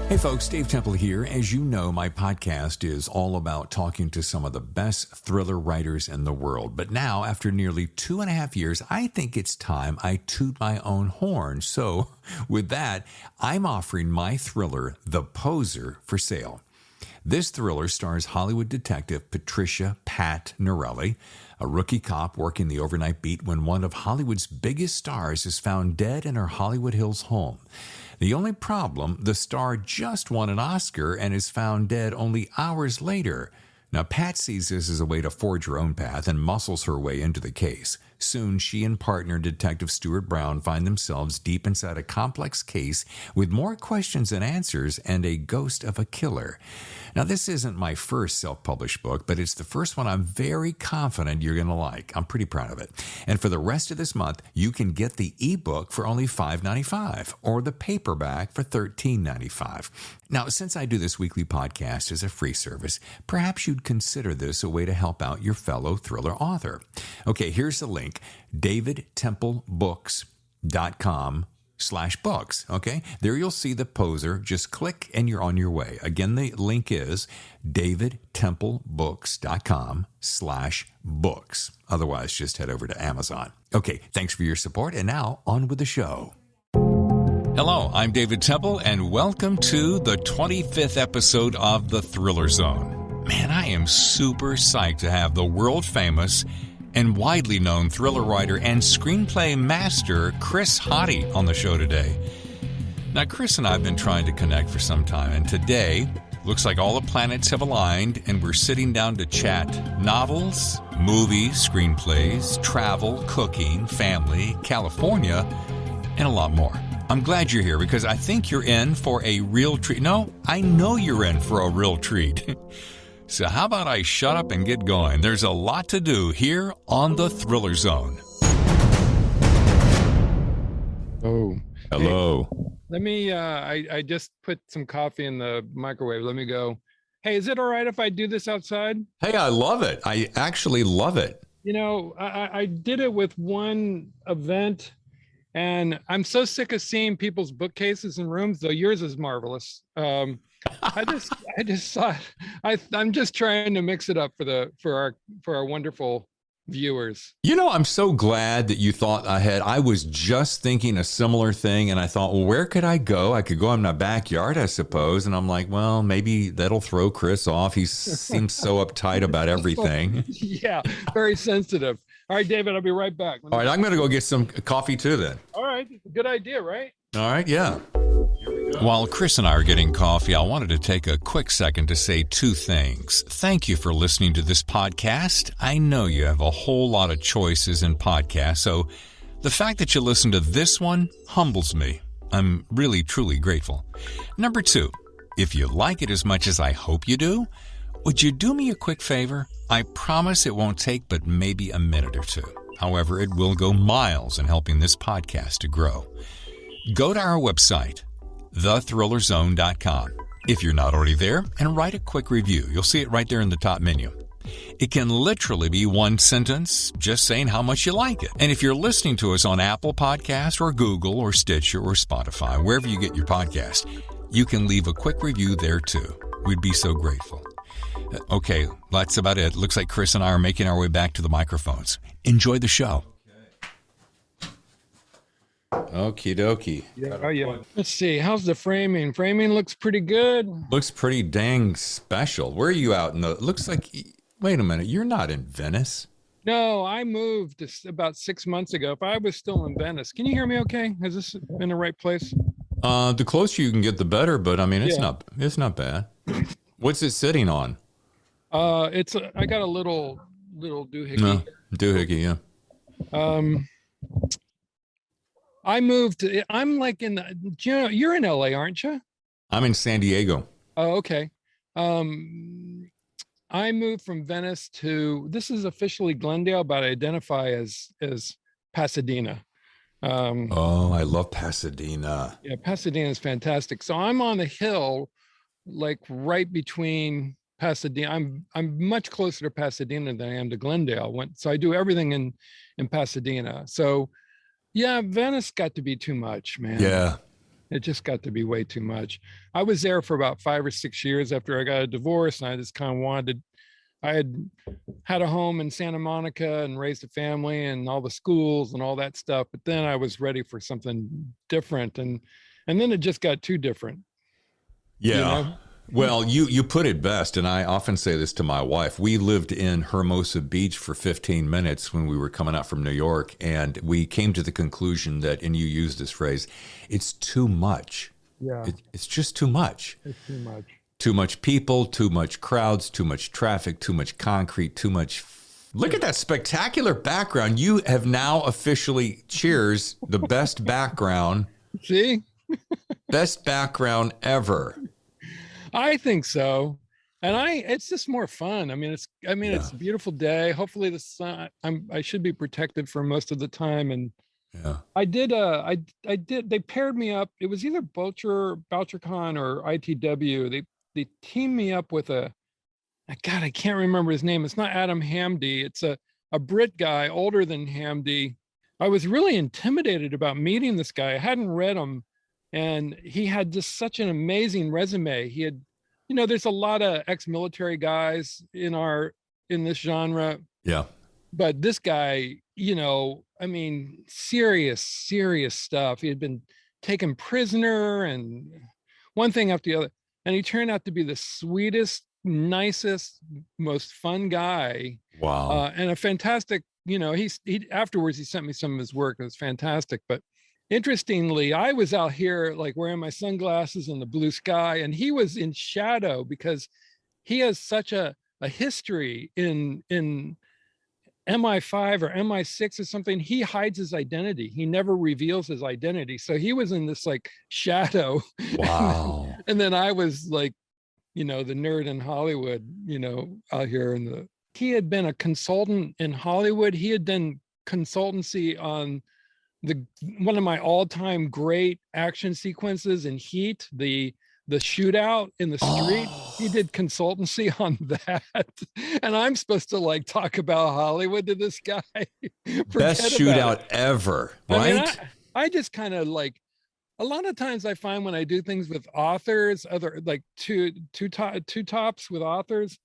Hey folks, Dave Temple here. As you know, my podcast is all about talking to some of the best thriller writers in the world. But now, after nearly 2.5 years, I think it's time I toot my own horn. So with that, I'm offering my thriller, The Poser, for sale. This thriller stars Hollywood detective Patricia Pat Norelli, a rookie cop working the overnight beat when one of Hollywood's biggest stars is found dead in her Hollywood Hills home. The only problem, the star just won an Oscar and is found dead only hours later. Now, Pat sees this as a way to forge her own path and muscles her way into the case. Soon, she and partner Detective Stuart Brown find themselves deep inside a complex case with more questions than answers and a ghost of a killer. Now, this isn't my first self-published book, but it's the first one I'm very confident you're going to like. I'm pretty proud of it. And for the rest of this month, you can get the ebook for only $5.95 or the paperback for $13.95. Now, since I do this weekly podcast as a free service, perhaps you'd consider this a way to help out your fellow thriller author. Okay, here's the link, davidtemplebooks.com/books. Okay, there you'll see The Poser. Just click and you're on your way. Again, the link is davidtemplebooks.com/books. Otherwise, just head over to Amazon. Okay, thanks for your support, and now on with the show. Hello, I'm David Temple, and welcome to the 25th episode of The Thriller Zone. Man, I am super psyched to have the world-famous and widely known thriller writer and screenplay master Chris Hauty on the show today. Now, Chris and I have been trying to connect for some time, and today looks like all the planets have aligned, and we're sitting down to chat novels, movies, screenplays, travel, cooking, family, California, and a lot more. I'm glad you're here because I think you're in for a real treat. No, I know you're in for a real treat. So how about I shut up and get going? There's a lot to do here on the Thriller Zone. Oh, hello. Hey, let me, I just put some coffee in the microwave. Let me go. Hey, is it all right if I do this outside? Hey, I love it. I actually love it. You know, I did it with one event, and I'm so sick of seeing people's bookcases in rooms, though yours is marvelous. I just thought I'm just trying to mix it up for our wonderful viewers. You know, I'm so glad that you thought ahead. I was just thinking a similar thing, and I thought, well, where could I go? I could go in my backyard, I suppose. And I'm like, well, maybe that'll throw Chris off. He seems so uptight about everything. Yeah, very sensitive. All right, David, I'll be right back. All right, I'm going to go get some coffee too then. All right, good idea, right? All right, yeah. While Chris and I are getting coffee, I wanted to take a quick second to say two things. Thank you for listening to this podcast. I know you have a whole lot of choices in podcasts, so the fact that you listen to this one humbles me. I'm really, truly grateful. Number two, if you like it as much as I hope you do, would you do me a quick favor? I promise it won't take but maybe a minute or two. However, it will go miles in helping this podcast to grow. Go to our website, thethrillerzone.com, if you're not already there, and write a quick review. You'll see it right there in the top menu. It can literally be one sentence, just saying how much you like it. And if you're listening to us on Apple Podcasts or Google or Stitcher or Spotify, wherever you get your podcast, you can leave a quick review there too. We'd be so grateful. Okay, that's about it. Looks like Chris and I are making our way back to the microphones. Enjoy the show. Okie dokie. Yeah. Let's see. How's the framing? Framing looks pretty good. Looks pretty dang special. Where are you out in the... Looks like... Wait a minute. You're not in Venice. No, I moved about 6 months ago. If I was still in Venice, can you hear me okay? Has this been the right place? The closer you can get, the better. But I mean, it's not bad. What's it sitting on? I got a little doohickey. No, doohickey, yeah. I moved. I'm like you're in LA, aren't you? I'm in San Diego. Oh, okay. I moved from Venice to, this is officially Glendale, but I identify as Pasadena. I love Pasadena. Yeah, Pasadena is fantastic. So I'm on the hill, like right between Pasadena. I'm much closer to Pasadena than I am to Glendale. So I do everything in Pasadena. So yeah, Venice got to be too much, man. Yeah. It just got to be way too much. I was there for about 5 or 6 years after I got a divorce, and I just kind of wanted, I had a home in Santa Monica and raised a family and all the schools and all that stuff. But then I was ready for something different. And then it just got too different. Yeah. You know? Well, you put it best, and I often say this to my wife. We lived in Hermosa Beach for 15 minutes when we were coming out from New York, and we came to the conclusion that, and you used this phrase, it's too much. Yeah. It's just too much. It's too much. Too much people, too much crowds, too much traffic, too much concrete, too much. Look at that spectacular background. You have now officially, cheers, the best background. See? Best background ever. I think so. And it's just more fun. I mean, it's a beautiful day. Hopefully the sun, I should be protected for most of the time. And yeah, I did, they paired me up. It was either BoucherCon or ITW. They teamed me up with God, I can't remember his name. It's not Adam Hamdy. It's a Brit guy older than Hamdy. I was really intimidated about meeting this guy. I hadn't read him, and he had just such an amazing resume. He had, there's a lot of ex-military guys in this genre. Yeah. But this guy, serious stuff. He had been taken prisoner and one thing after the other. And he turned out to be the sweetest, nicest, most fun guy. Wow. And a fantastic, he afterwards, he sent me some of his work. It was fantastic. But interestingly, I was out here like wearing my sunglasses in the blue sky, and he was in shadow because he has such a history in MI5 or MI6 or something. He hides his identity. He never reveals his identity. So he was in this like shadow. Wow. And then I was like, the nerd in Hollywood, out here he had been a consultant in Hollywood. He had done consultancy on one of my all-time great action sequences in Heat, the shootout in the street. Oh. He did consultancy on that. And I'm supposed to like talk about Hollywood to this guy. Best shootout ever, right? I mean, I just kind of like, a lot of times I find when I do things with authors, other like two tops with authors,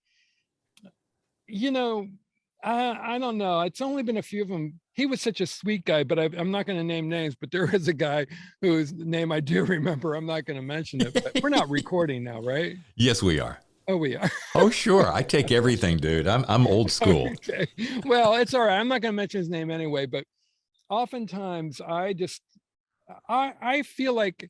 I don't know. It's only been a few of them. He was such a sweet guy, but I'm not going to name names, but there is a guy whose name I do remember. I'm not going to mention it, but we're not recording now, right? Yes, we are. Oh, we are. Oh, sure. I take everything, dude. I'm old school. Okay. Well, it's all right. I'm not going to mention his name anyway, but oftentimes I feel like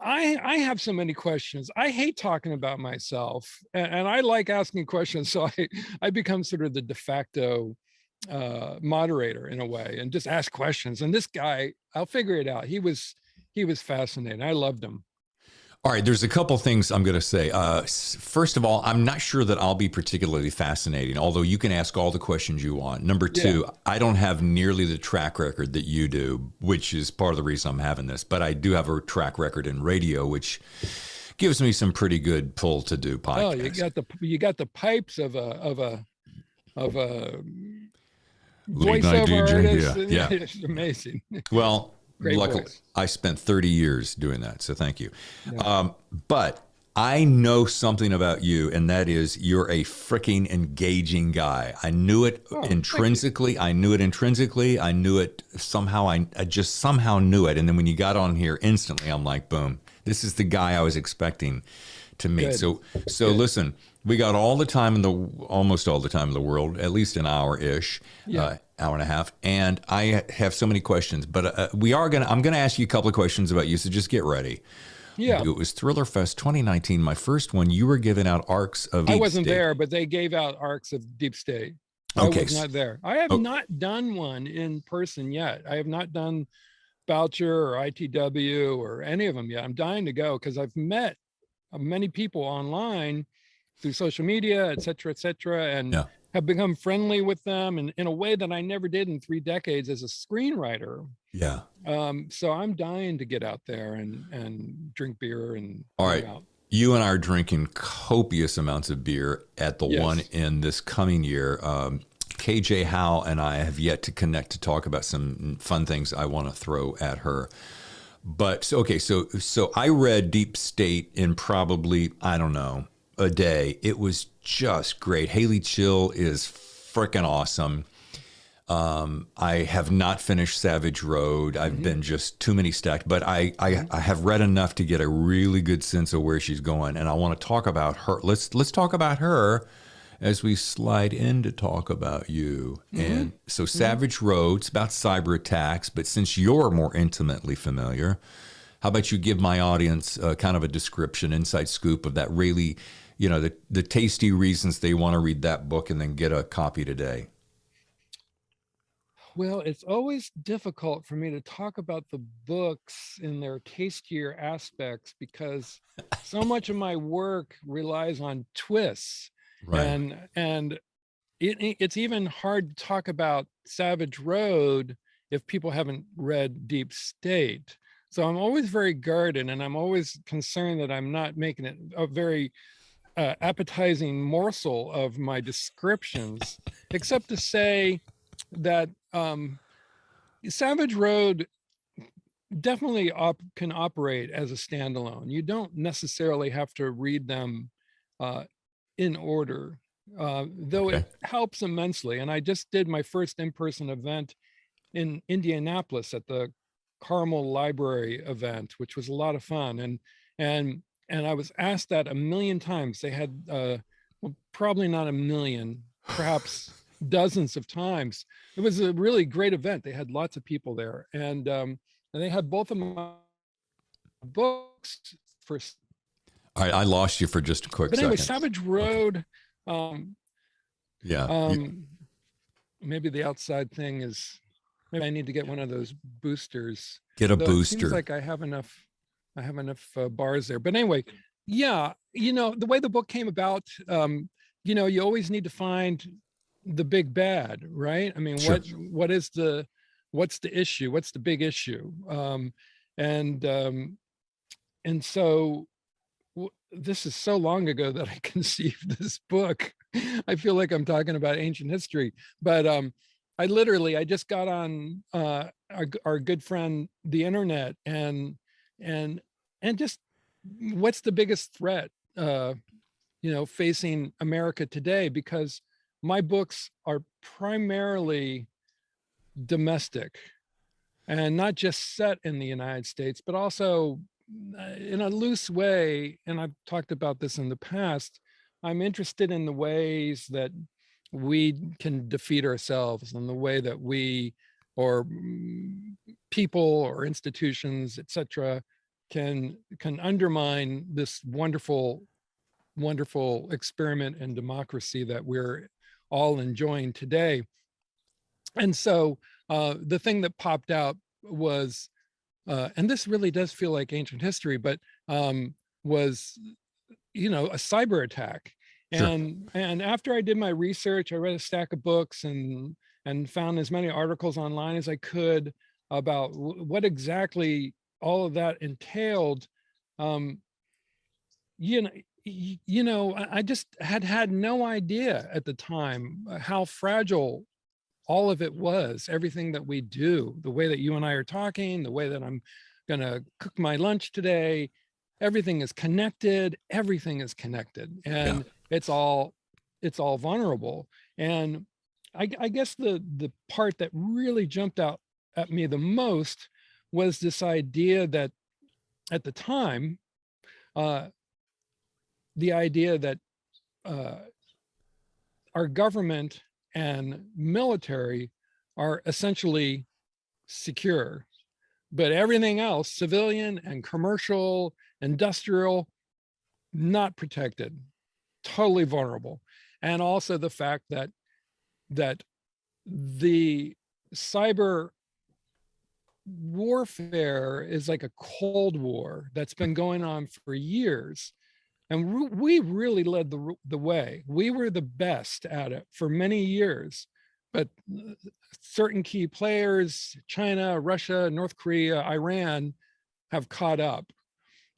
I have so many questions. I hate talking about myself, and I like asking questions. So I become sort of the de facto moderator in a way, and just ask questions. And this guy, I'll figure it out. He was fascinating. I loved him. All right, there's a couple things I'm going to say. First of all, I'm not sure that I'll be particularly fascinating, although you can ask all the questions you want. Number two, I don't have nearly the track record that you do, which is part of the reason I'm having this. But I do have a track record in radio, which gives me some pretty good pull to do podcasts. Oh, you got the pipes of a voiceover artist. Yeah. It's amazing. Well, Great luckily, voice. I spent 30 years doing that, so thank you. Yeah. But I know something about you, and that is you're a freaking engaging guy. I knew it intrinsically. I knew it somehow. I just somehow knew it. And then when you got on here instantly, I'm like, boom, this is the guy I was expecting to meet. Good. So listen, we got almost all the time in the world, at least an hour-ish. Hour and a half, and I have so many questions, but I'm going to ask you a couple of questions about you, so just get ready. Yeah. It was Thriller Fest 2019, my first one. You were giving out arcs of Deep State. I wasn't there, but they gave out arcs of Deep State. Okay. I was not there. I have not done one in person yet. I have not done Boucher or ITW or any of them yet. I'm dying to go because I've met many people online through social media, et cetera, and have become friendly with them in a way that I never did in 3 decades as a screenwriter. Yeah. So I'm dying to get out there and drink beer and all right. Out. You and I are drinking copious amounts of beer at the one in this coming year. KJ Howe and I have yet to connect to talk about some fun things I want to throw at her. But so I read Deep State in probably, I don't know, a day. It was just great. Haley Chill is freaking awesome. I have not finished Savage Road. I've been just too many stacked, but I have read enough to get a really good sense of where she's going, and I want to talk about her. Let's talk about her as we slide in to talk about you. And so Savage Road, it's about cyber attacks, but since you're more intimately familiar, how about you give my audience kind of a description, inside scoop of that really, the tasty reasons they want to read that book and then get a copy today. Well, it's always difficult for me to talk about the books in their tastier aspects because so much of my work relies on twists. Right. And it's even hard to talk about Savage Road if people haven't read Deep State. So I'm always very guarded, and I'm always concerned that I'm not making it a very appetizing morsel of my descriptions, except to say that Savage Road definitely can operate as a standalone. You don't necessarily have to read them in order, though Okay. it helps immensely. And I just did my first in-person event in Indianapolis at the Carmel Library event, which was a lot of fun. And I was asked that a million times. They had well, probably not a million, perhaps dozens of times. It was a really great event. They had lots of people there, and they had both of my books for. All right, I lost you for just a quick But anyway, second. Savage Road. Yeah. Maybe the outside thing is. Maybe I need to get one of those boosters. Get a Though booster. It seems like I have enough bars there. But anyway, yeah, the way the book came about, you always need to find the big bad, right? I mean, Sure. what's the issue? What's the big issue? And so this is so long ago that I conceived this book. I feel like I'm talking about ancient history, but I just got on our good friend the internet and just what's the biggest threat facing America today, because my books are primarily domestic and not just set in the United States, but also in a loose way. And I've talked about this in the past. I'm interested in the ways that we can defeat ourselves, and the way that we, or people or institutions, etc., can undermine this wonderful experiment in democracy that we're all enjoying today. And so the thing that popped out was, and this really does feel like ancient history, but was, a cyber attack. Sure. And after I did my research, I read a stack of books and found as many articles online as I could about what exactly all of that entailed. I just had no idea at the time how fragile all of it was. Everything that we do, the way that you and I are talking, the way that I'm going to cook my lunch today, everything is connected. Everything is connected, and it's all vulnerable. And I guess the part that really jumped out at me the most was this idea that at the time, the idea that our government and military are essentially secure, but everything else, civilian and commercial, industrial, not protected, totally vulnerable. And also the fact that the cyber warfare is like a Cold War that's been going on for years. And we really led the way. We were the best at it for many years, but certain key players, China, Russia, North Korea, Iran, have caught up.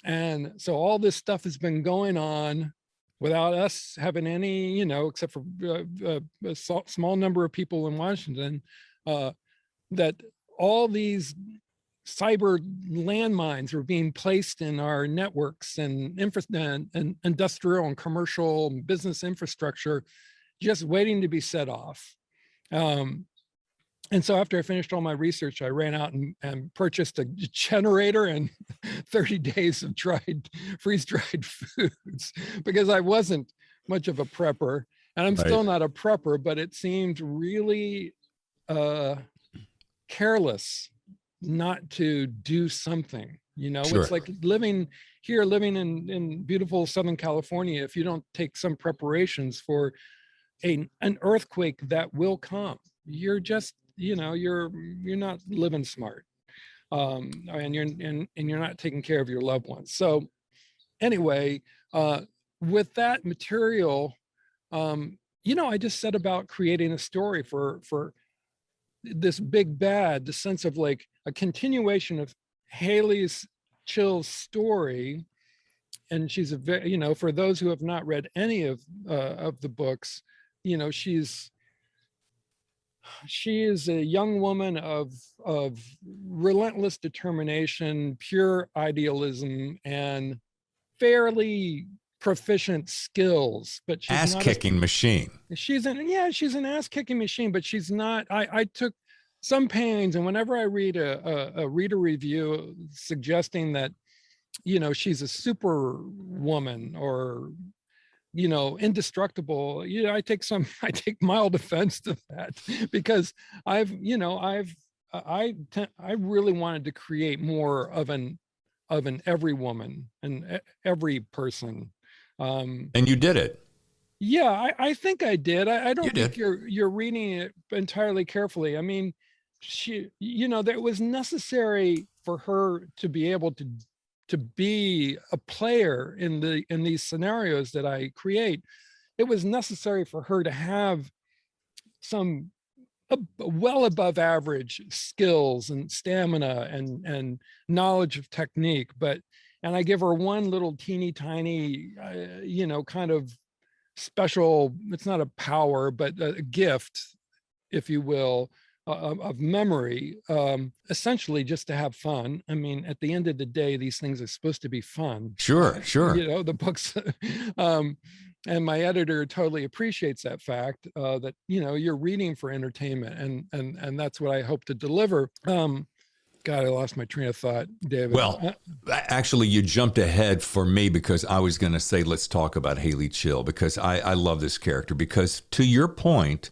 And so all this stuff has been going on without us having any, except for a small number of people in Washington, that all these cyber landmines were being placed in our networks and industrial and commercial and business infrastructure, just waiting to be set off. And so after I finished all my research, I ran out and purchased a generator and 30 days of freeze-dried foods, because I wasn't much of a prepper, and I'm still not a prepper, but it seemed really careless not to do something. It's like living in beautiful Southern California. If you don't take some preparations for an earthquake that will come, you're just, you're not living smart, and you're not taking care of your loved ones. So anyway, with that material, I just set about creating a story for this big bad, the sense of like a continuation of Haley's Chill's story. And she's a very, for those who have not read any of the books, she is a young woman of relentless determination, pure idealism, and fairly proficient skills, but she's ass-kicking machine. She's an ass-kicking machine, but she's not. I took some pains, and whenever I read a reader review suggesting that, she's a super woman or, indestructible, I take mild offense to that, because I really wanted to create more of an every woman and every person. And you did it. Yeah, I think I did. I don't think you're reading it entirely carefully. I mean, that was necessary for her to be able to be a player in these scenarios that I create. It was necessary for her to have some well above average skills and stamina and knowledge of technique, and I give her one little teeny tiny, kind of special, it's not a power, but a gift, if you will, of memory, essentially just to have fun. I mean, at the end of the day, these things are supposed to be fun. Sure. The books, and my editor totally appreciates that fact, that, you're reading for entertainment, and that's what I hope to deliver. God, I lost my train of thought, David. Well, actually, you jumped ahead for me, because I was going to say, let's talk about Haley Chill, because I love this character. Because to your point,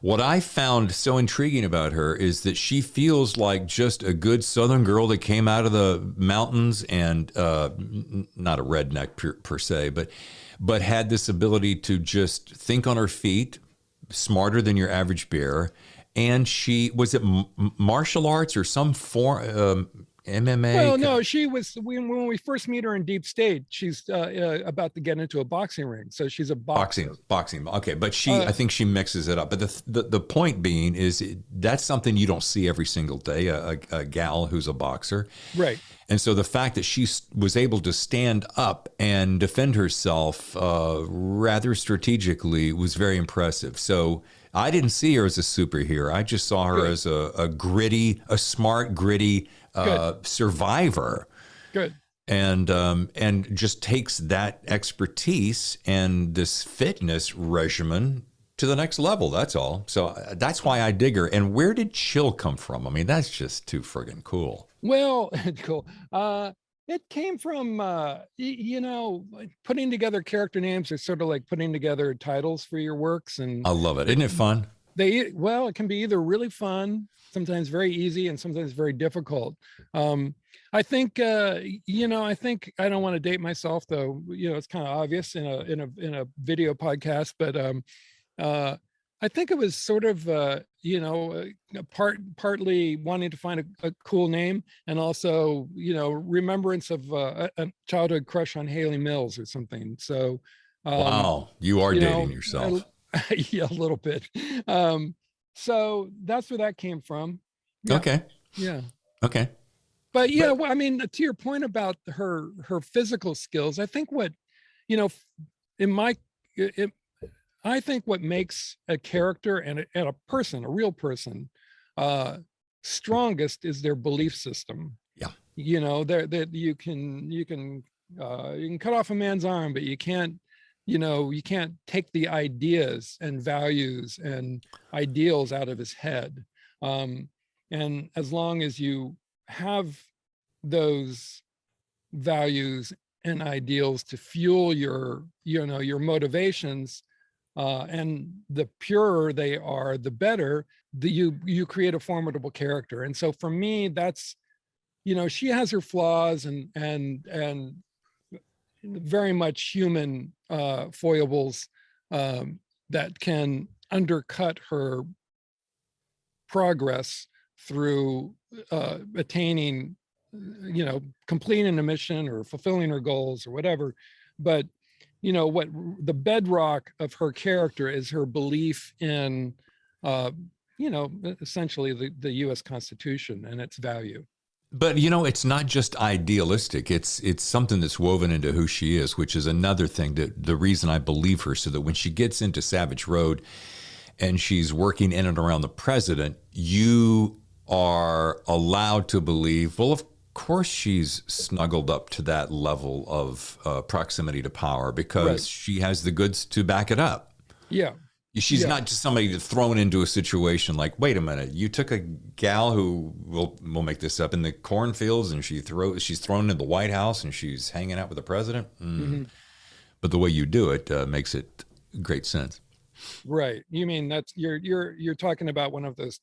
what I found so intriguing about her is that she feels like just a good Southern girl that came out of the mountains, and not a redneck per se, but had this ability to just think on her feet, smarter than your average bear. And she was it martial arts or some form, MMA? Well, no, she was, when we first meet her in Deep State, she's about to get into a boxing ring. So she's a boxer. Boxing. Okay. But I think she mixes it up. But the point being is that's something you don't see every single day, a gal who's a boxer. Right. And so the fact that she was able to stand up and defend herself rather strategically was very impressive. So I didn't see her as a superhero. I just saw her as a smart, gritty survivor. Good. And just takes that expertise and this fitness regimen to the next level. That's all. So that's why I dig her. And where did Chill come from? I mean, that's just too friggin' cool. Well, cool. It came from, putting together character names are sort of like putting together titles for your works. And I love it. Isn't it fun? It can be either really fun, sometimes very easy, and sometimes very difficult. I think, I don't want to date myself, though, it's kind of obvious in a video podcast, but I think it was sort of, partly wanting to find a cool name, and also, remembrance of a childhood crush on Haley Mills or something. So, wow, you are dating yourself. Yeah, a little bit. So that's where that came from. Yeah. Okay. Yeah. Okay. But I mean, to your point about her physical skills, I think what, I think what makes a character and a person, a real person, strongest is their belief system. Yeah. You know, that you can cut off a man's arm, but you can't, you can't take the ideas and values and ideals out of his head. And as long as you have those values and ideals to fuel your, your motivations, and the purer they are, the better. You create a formidable character. And so for me, that's, she has her flaws and very much human foibles that can undercut her progress through attaining, completing a mission or fulfilling her goals or whatever. But what the bedrock of her character is her belief in essentially the US Constitution and its value. But it's not just idealistic. It's something that's woven into who she is, which is another thing, that the reason I believe her, so that when she gets into Savage Road and she's working in and around the president, you are allowed to believe, well, of course she's snuggled up to that level of proximity to power because she has the goods to back it up. Yeah. She's not just somebody that's thrown into a situation like, wait a minute, you took a gal who, we'll make this up, in the cornfields, and she's thrown into the White House and she's hanging out with the president. Mm-hmm. But the way you do it makes it great sense. Right. You mean that's you're talking about one of those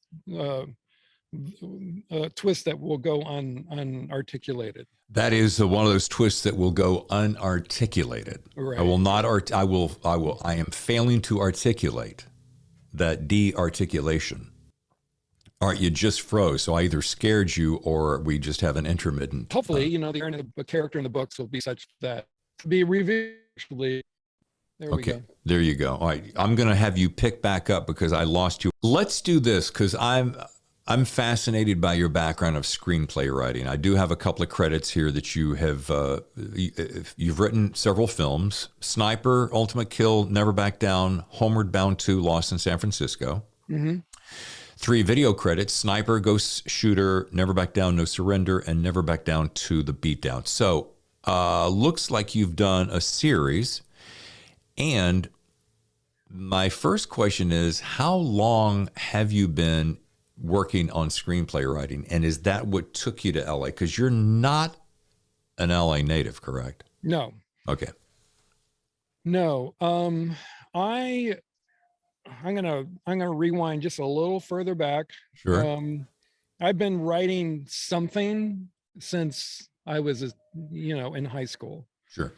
twists that will go unarticulated. That is one of those twists that will go unarticulated. Right. I will not. I am failing to articulate that de-articulation. All right, you just froze. So I either scared you or we just have an intermittent. Hopefully, the irony of the character in the books will be such that to be revealed. There we go. There you go. All right, I'm going to have you pick back up because I lost you. Let's do this because I'm fascinated by your background of screenplay writing. I do have a couple of credits here that you have. You've written several films: Sniper, Ultimate Kill, Never Back Down, Homeward Bound 2, Lost in San Francisco. Mm-hmm. 3 video credits: Sniper, Ghost Shooter, Never Back Down, No Surrender, and Never Back Down 2, The Beatdown. So looks like you've done a series. And my first question is, how long have you been working on screenplay writing, and is that what took you to LA? Because you're not an LA native, correct? No. Okay. No. I'm gonna rewind just a little further back. Sure. I've been writing something since I was in high school. Sure.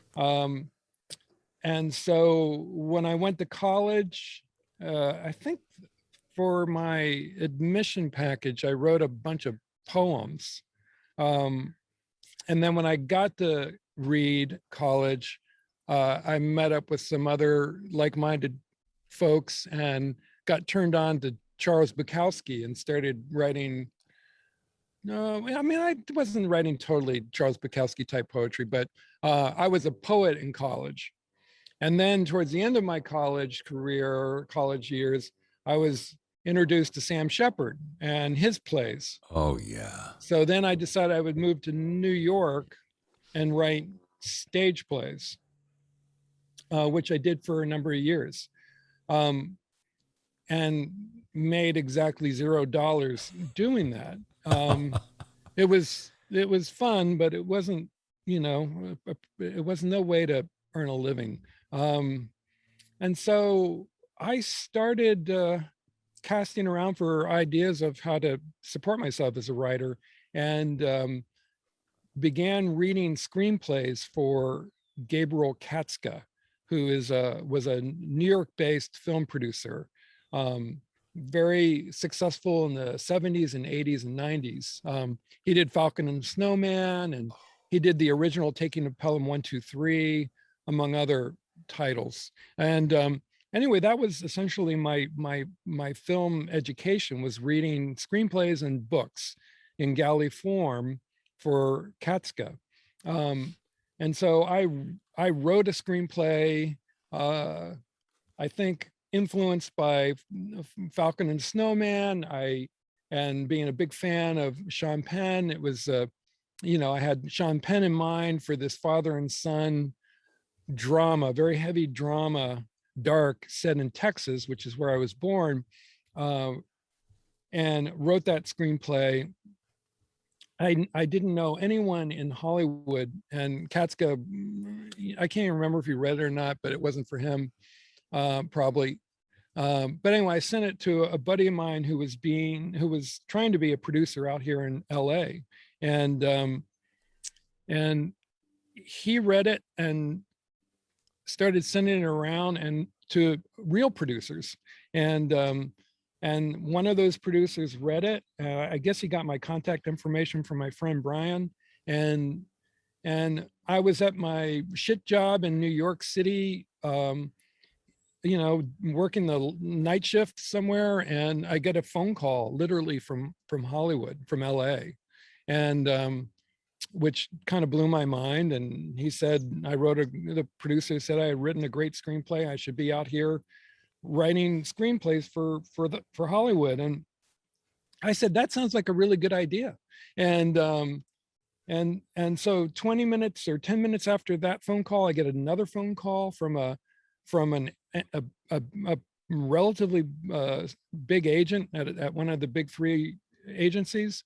And so when I went to college, I think for my admission package, I wrote a bunch of poems. And then when I got to Reed College, I met up with some other like-minded folks and got turned on to Charles Bukowski and started writing. No, I mean, I wasn't writing totally Charles Bukowski type poetry, but I was a poet in college. And then towards the end of my college years, I was introduced to Sam Shepard and his plays. Oh, yeah. So then I decided I would move to New York and write stage plays, which I did for a number of years, and made exactly $0 doing that. It was fun, but it wasn't, it was no way to earn a living. And so I started casting around for ideas of how to support myself as a writer, and began reading screenplays for Gabriel Katzka, who was a New York-based film producer, very successful in the 70s and 80s and 90s. He did Falcon and Snowman, and he did the original Taking of Pelham 1, 2, 3, among other titles. And anyway, that was essentially my film education, was reading screenplays and books in galley form for Katzka. And so I wrote a screenplay, I think influenced by Falcon and Snowman. I and being a big fan of Sean Penn, it was, I had Sean Penn in mind for this father and son drama, very heavy drama, dark, set in Texas, which is where I was born, and wrote that screenplay. I didn't know anyone in Hollywood, and Katska, I can't even remember if he read it or not, but it wasn't for him, probably. But anyway, I sent it to a buddy of mine who was trying to be a producer out here in LA. And he read it and started sending it around and to real producers. And one of those producers read it. I guess he got my contact information from my friend Brian. And I was at my shit job in New York City, working the night shift somewhere, and I get a phone call literally from Hollywood, from LA, and which kind of blew my mind. And he said, the producer said I had written a great screenplay. I should be out here writing screenplays for Hollywood. And I said, that sounds like a really good idea. And so 20 minutes or 10 minutes after that phone call, I get another phone call from a relatively big agent at one of the big three agencies.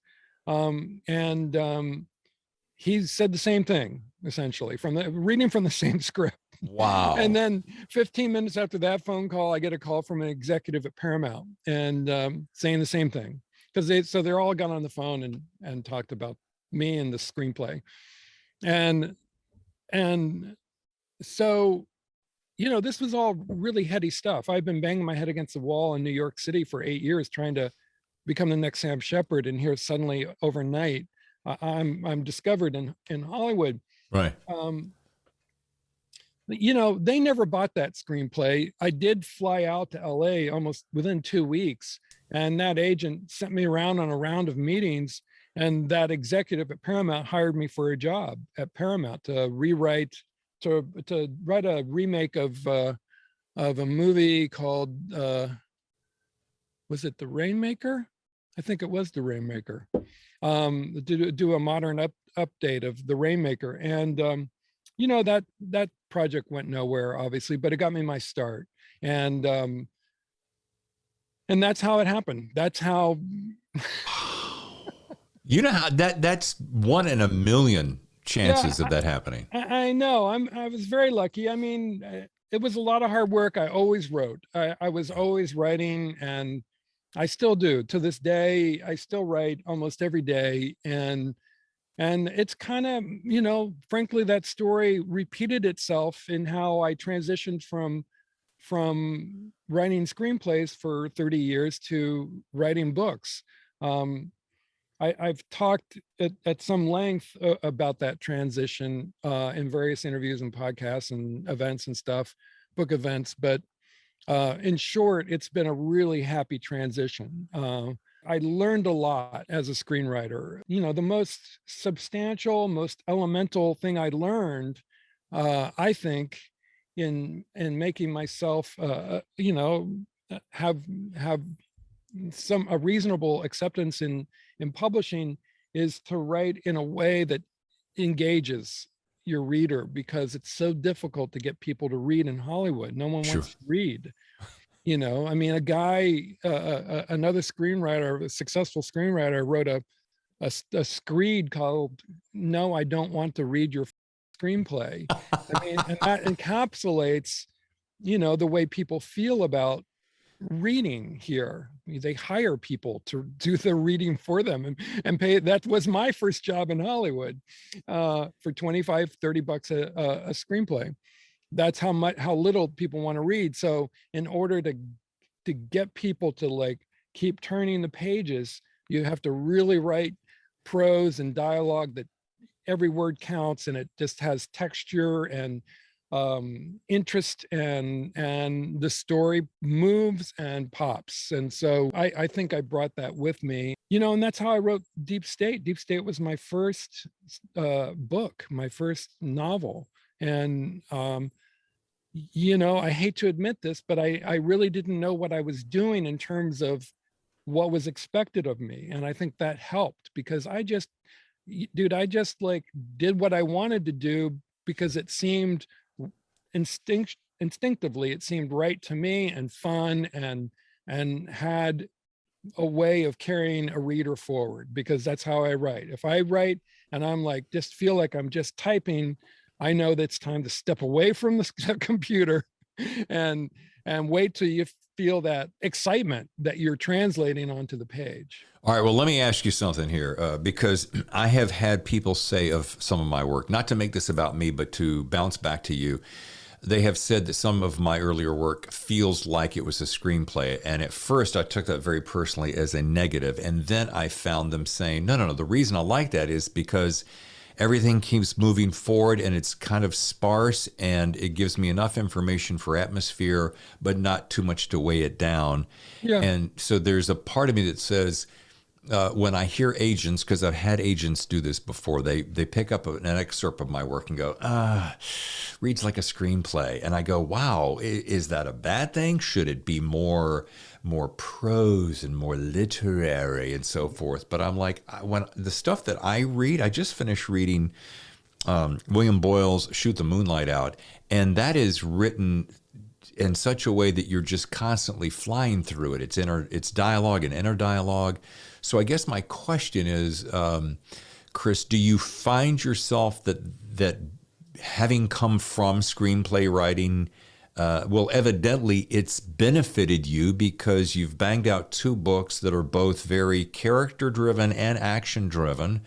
He said the same thing, essentially, reading from the same script. Wow. And then 15 minutes after that phone call, I get a call from an executive at Paramount and saying the same thing. So they're all got on the phone and talked about me and the screenplay. And so, this was all really heady stuff. I've been banging my head against the wall in New York City for 8 years, trying to become the next Sam Shepard. And here suddenly overnight, I'm discovered in Hollywood. Right. They never bought that screenplay. I did fly out to LA almost within 2 weeks. And that agent sent me around on a round of meetings. And that executive at Paramount hired me for a job at Paramount to write a remake of a movie called, was it The Rainmaker? I think it was The Rainmaker. To do a modern update of The Rainmaker. And, that project went nowhere, obviously, but it got me my start. And that's how it happened. That's how. How that's 1 in a million chances of that happening. I know. I was very lucky. I mean, it was a lot of hard work. I always wrote. I was always writing, and I still do to this day. I still write almost every day, and it's kind of, frankly, that story repeated itself in how I transitioned from writing screenplays for 30 years to writing books. I've talked at some length about that transition in various interviews and podcasts and events and stuff, book events. But in short, it's been a really happy transition. I learned a lot as a screenwriter. The most substantial, most elemental thing I learned, I think, in making myself, have a reasonable acceptance in publishing, is to write in a way that engages your reader, because it's so difficult to get people to read in Hollywood. No one wants to read. I mean, another screenwriter, a successful screenwriter, wrote a screed called "No, I Don't Want to Read Your Screenplay." I mean, and that encapsulates, the way people feel about reading here. They hire people to do the reading for them and pay. That was my first job in Hollywood, for $25-$30 a screenplay. That's how little people want to read. So in order to get people to keep turning the pages, you have to really write prose and dialogue that every word counts, and it just has texture and interest, and the story moves and pops. And so I think I brought that with me, and that's how I wrote Deep State. Deep State was my first book, my first novel. And I hate to admit this, but I really didn't know what I was doing in terms of what was expected of me. And I think that helped because I just like did what I wanted to do because it seemed instinctively, it seemed right to me and fun and had a way of carrying a reader forward, because that's how I write. If I write and I'm like, just feel like I'm just typing, I know that it's time to step away from the computer and wait till you feel that excitement that you're translating onto the page. All right, well, let me ask you something here, because I have had people say of some of my work, not to make this about me, but to bounce back to you. They have said that some of my earlier work feels like it was a screenplay. And at first, I took that very personally as a negative. And then I found them saying, no, the reason I like that is because everything keeps moving forward and it's kind of sparse and it gives me enough information for atmosphere, but not too much to weigh it down. Yeah. And so there's a part of me that says, when I hear agents, because I've had agents do this before, they pick up an excerpt of my work and go, reads like a screenplay. And I go, wow, is that a bad thing? Should it be more prose and more literary and so forth? But I'm like, when the stuff that I read, I just finished reading William Boyle's Shoot the Moonlight Out, and that is written in such a way that you're just constantly flying through it. It's dialogue and inner dialogue. So I guess my question is, Chris, do you find yourself that having come from screenplay writing, well, evidently it's benefited you because you've banged out two books that are both very character-driven and action-driven,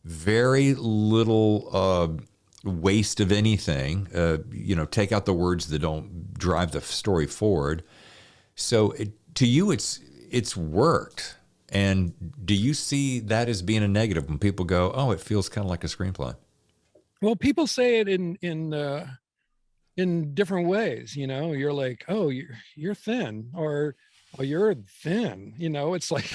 very little waste of anything, take out the words that don't drive the story forward. So to you, it's worked. And do you see that as being a negative when people go, oh, it feels kind of like a screenplay? Well, people say it in different ways. You're like, oh, you're thin, or oh, you're thin. It's like,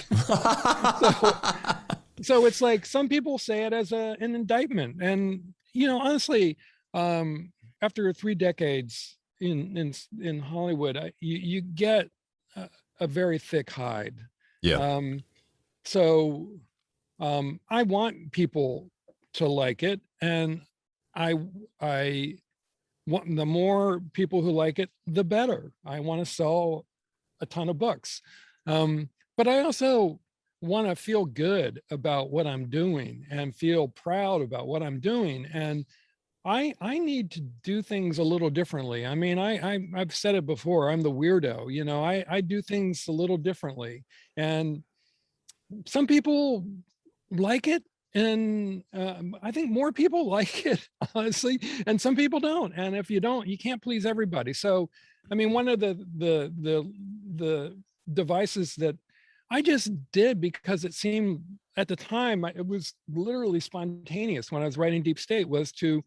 so it's like some people say it as an indictment. And honestly, after 3 decades in Hollywood, you get a very thick hide. Yeah. I want people to like it, and I want the more people who like it, the better. I want to sell a ton of books, but I also want to feel good about what I'm doing and feel proud about what I'm doing. And I need to do things a little differently. I mean, I've said it before. I'm the weirdo. I do things a little differently, and some people like it, and I think more people like it, honestly, and some people don't. And if you don't, you can't please everybody. So, I mean, one of the devices that I just did because it seemed at the time, it was literally spontaneous when I was writing Deep State, was to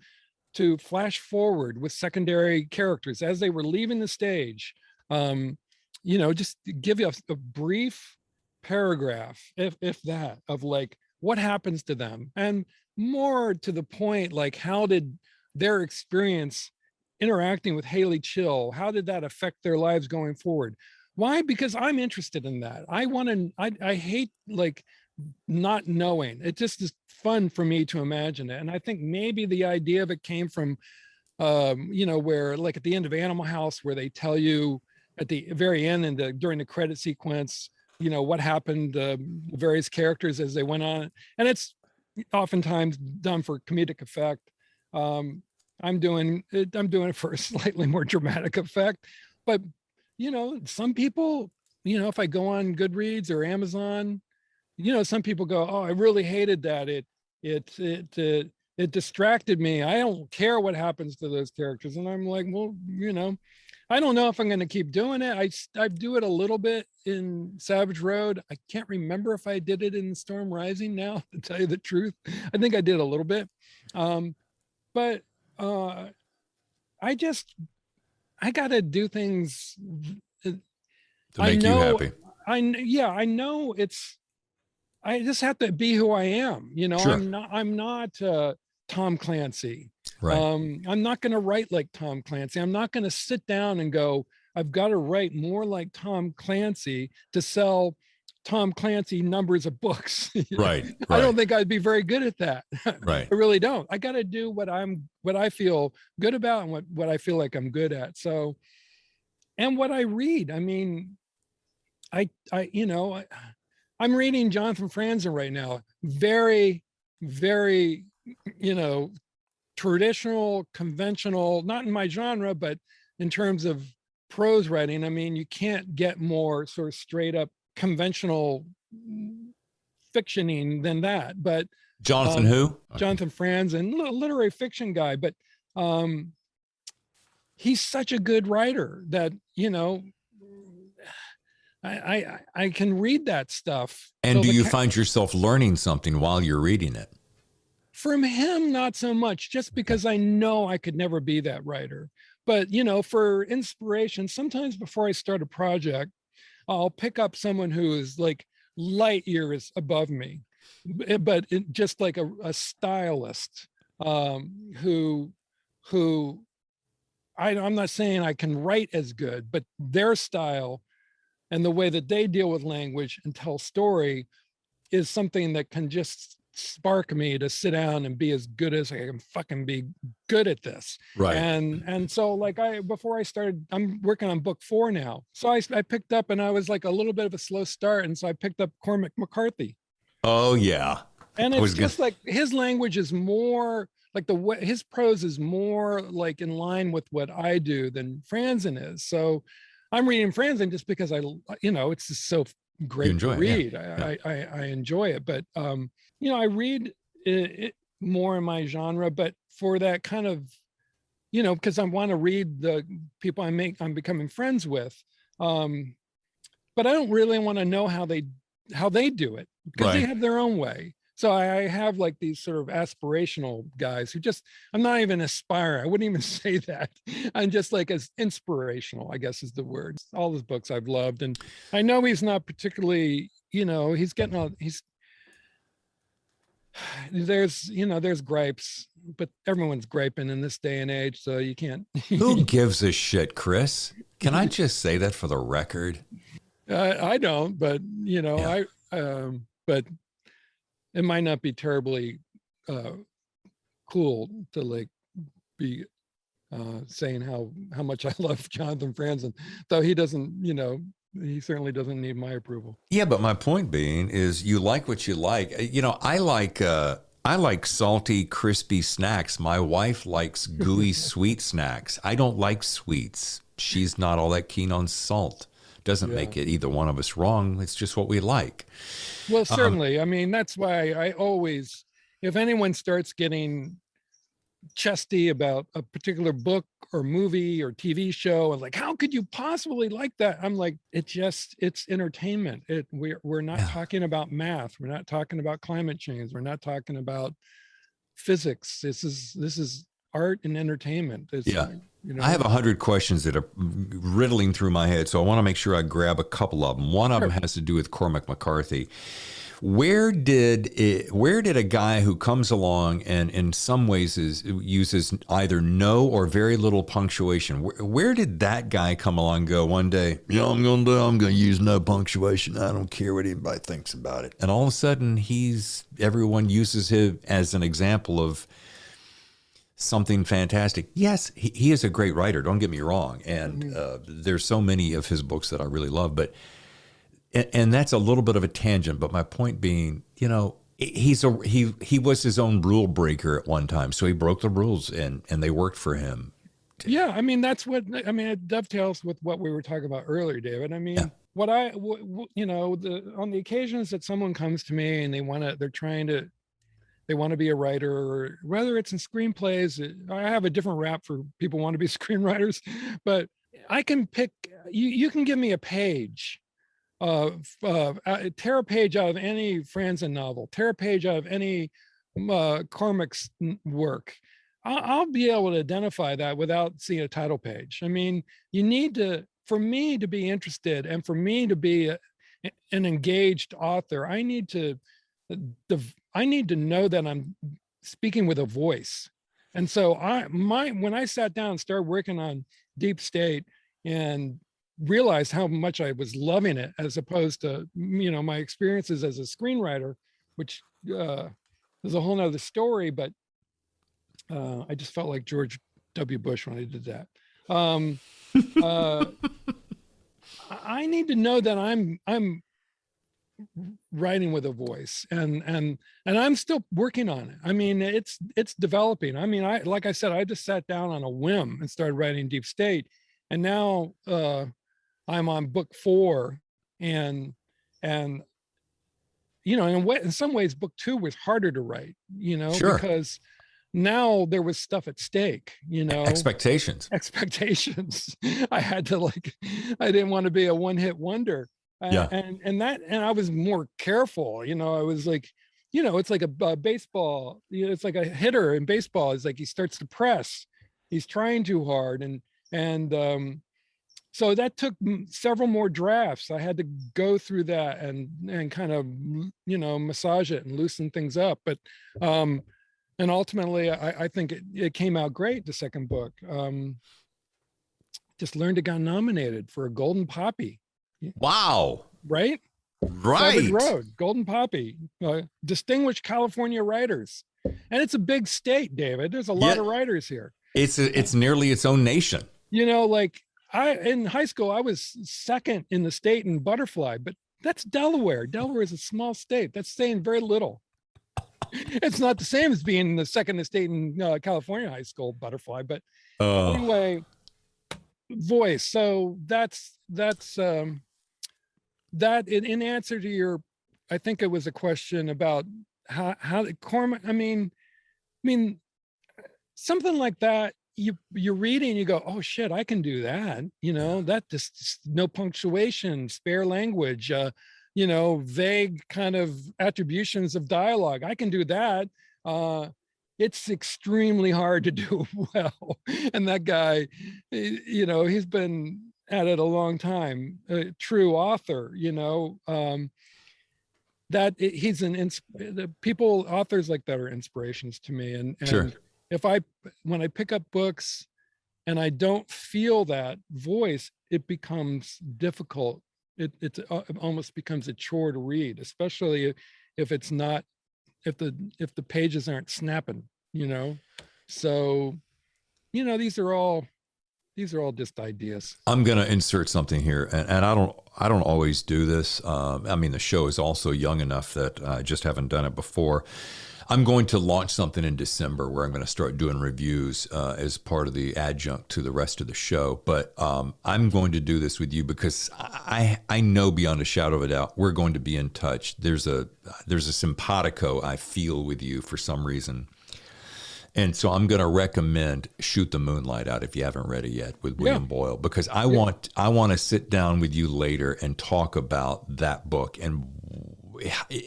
flash forward with secondary characters as they were leaving the stage. Just give you a brief paragraph, if that, of like what happens to them, and more to the point, like how did their experience interacting with Haley Chill, how did that affect their lives going forward? Why? Because I'm interested in that. I hate like not knowing. It just is fun for me to imagine it. And I think maybe the idea of it came from where, like at the end of Animal House, where they tell you at the very end and during the credit sequence, what happened, various characters as they went on. And it's oftentimes done for comedic effect. I'm doing it for a slightly more dramatic effect. But, some people, if I go on Goodreads or Amazon, some people go, oh, I really hated that. It distracted me. I don't care what happens to those characters. And I'm like, well, I don't know if I'm going to keep doing it. I do it a little bit in Savage Road. I can't remember if I did it in Storm Rising now, to tell you the truth. I think I did a little bit. But I got to do things to make you happy. I know I just have to be who I am. Sure. I'm not Tom Clancy. Right. I'm not going to write like Tom Clancy. I'm not going to sit down and go, I've got to write more like Tom Clancy to sell Tom Clancy numbers of books. Right. I don't think I'd be very good at that. Right. I really don't. I got to do what I feel good about and what I feel like I'm good at. So, and what I read, I mean, I'm reading Jonathan Franzen right now. Very, very, traditional, conventional, not in my genre, but in terms of prose writing. I mean, you can't get more sort of straight up conventional fictioning than that. But Jonathan who? Jonathan Franzen, literary fiction guy, but he's such a good writer that, I can read that stuff. And so do you find yourself learning something while you're reading it? From him, not so much, just because I know I could never be that writer. But, for inspiration, sometimes before I start a project, I'll pick up someone who is like light years above me, but just like a stylist who I'm not saying I can write as good, but their style and the way that they deal with language and tell story is something that can just spark me to sit down and be as good as I can fucking be good at this. Right. And so like before I started, I'm working on book 4 now. So I picked up, and I was like a little bit of a slow start. And so I picked up Cormac McCarthy. Oh yeah. And it's just like his language is more like his prose is more like in line with what I do than Franzen is. So I'm reading Franzen just because it's just so great to read. I enjoy it, but I read it more in my genre, but for that kind of, because I want to read the people I'm becoming friends with, but I don't really want to know how they do it, because they have their own way. So I have like these sort of aspirational guys who I'm not even aspiring. I wouldn't even say that. I'm just like as inspirational, I guess is the word. All his books I've loved. And I know he's not particularly, there's gripes, but everyone's griping in this day and age. So you can't. Who gives a shit, Chris? Can I just say that for the record? I don't, but but it might not be terribly cool to like be saying how much I love Jonathan Franzen, though he doesn't, he certainly doesn't need my approval. Yeah, but my point being is you like what you like. I like salty, crispy snacks. My wife likes gooey, sweet snacks. I don't like sweets. She's not all that keen on salt. Doesn't make it either one of us wrong. It's just what we like. Well, certainly. I mean, that's why I always, if anyone starts getting chesty about a particular book or movie or TV show, and like, how could you possibly like that? I'm like, it's entertainment. We're not talking about math. We're not talking about climate change. We're not talking about physics. This is art and entertainment. I have 100 questions that are riddling through my head, so I want to make sure I grab a couple of them. One of them has to do with Cormac McCarthy. Where did a guy who comes along and in some ways uses either no or very little punctuation, where did that guy come along and go one day, I'm going to use no punctuation. I don't care what anybody thinks about it. And all of a sudden everyone uses him as an example of something fantastic. Yes, he is a great writer. Don't get me wrong. And there's so many of his books that I really love, and that's a little bit of a tangent. But my point being, he was his own rule breaker at one time. So he broke the rules and they worked for him. Yeah. I mean, it dovetails with what we were talking about earlier, David. I mean, on the occasions that someone comes to me and they want to be a writer, or whether it's in screenplays, I have a different rap for people who want to be screenwriters, but I can pick, you can give me a page tear a page out of any Franzen novel, tear a page out of any Cormac's work. I'll be able to identify that without seeing a title page. I mean, for me to be interested and for me to be an engaged author, I need to know that I'm speaking with a voice. And so when I sat down and started working on Deep State and realized how much I was loving it, as opposed to, my experiences as a screenwriter, which is a whole nother story. But I just felt like George W. Bush when I did that. I need to know that I'm writing with a voice, and I'm still working on it. I mean, it's developing. I mean, like I said, I just sat down on a whim and started writing Deep State, and now I'm on book 4, and in some ways book 2 was harder to write, Sure. because now there was stuff at stake, Expectations. I had to, I didn't want to be a one-hit wonder. Yeah. And I was more careful, I was like, it's like a baseball, it's like a hitter in baseball. It's like he starts to press, he's trying too hard. And so that took several more drafts. I had to go through that and kind of, massage it and loosen things up. But, and ultimately, I think it came out great, the second book. Just learned it got nominated for a Golden Poppy. Wow. Right? Right. Savage Road, Golden Poppy, distinguished California writers. And it's a big state, David. There's a lot of writers here. It's nearly its own nation. In high school, I was second in the state in butterfly, but that's Delaware. Delaware is a small state. That's saying very little. It's not the same as being the second state in California high school butterfly, but anyway, voice. So that's that in answer to your, I think it was a question about how Cormac, I mean, something like that, you're reading, you go, oh shit, I can do that. That just no punctuation, spare language, vague kind of attributions of dialogue. I can do that. It's extremely hard to do well. And that guy, he's been at it a long time, a true author, that he's authors like that are inspirations to me. And Sure. When I pick up books and I don't feel that voice, it becomes difficult. It almost becomes a chore to read, especially if the pages aren't snapping, So, these are all just ideas. I'm going to insert something here, and I don't always do this. The show is also young enough that I just haven't done it before. I'm going to launch something in December where I'm going to start doing reviews as part of the adjunct to the rest of the show. But I'm going to do this with you because I know beyond a shadow of a doubt we're going to be in touch. There's a simpatico I feel with you for some reason. And so I'm going to recommend Shoot the Moonlight Out if you haven't read it yet with William Boyle, because I want to sit down with you later and talk about that book and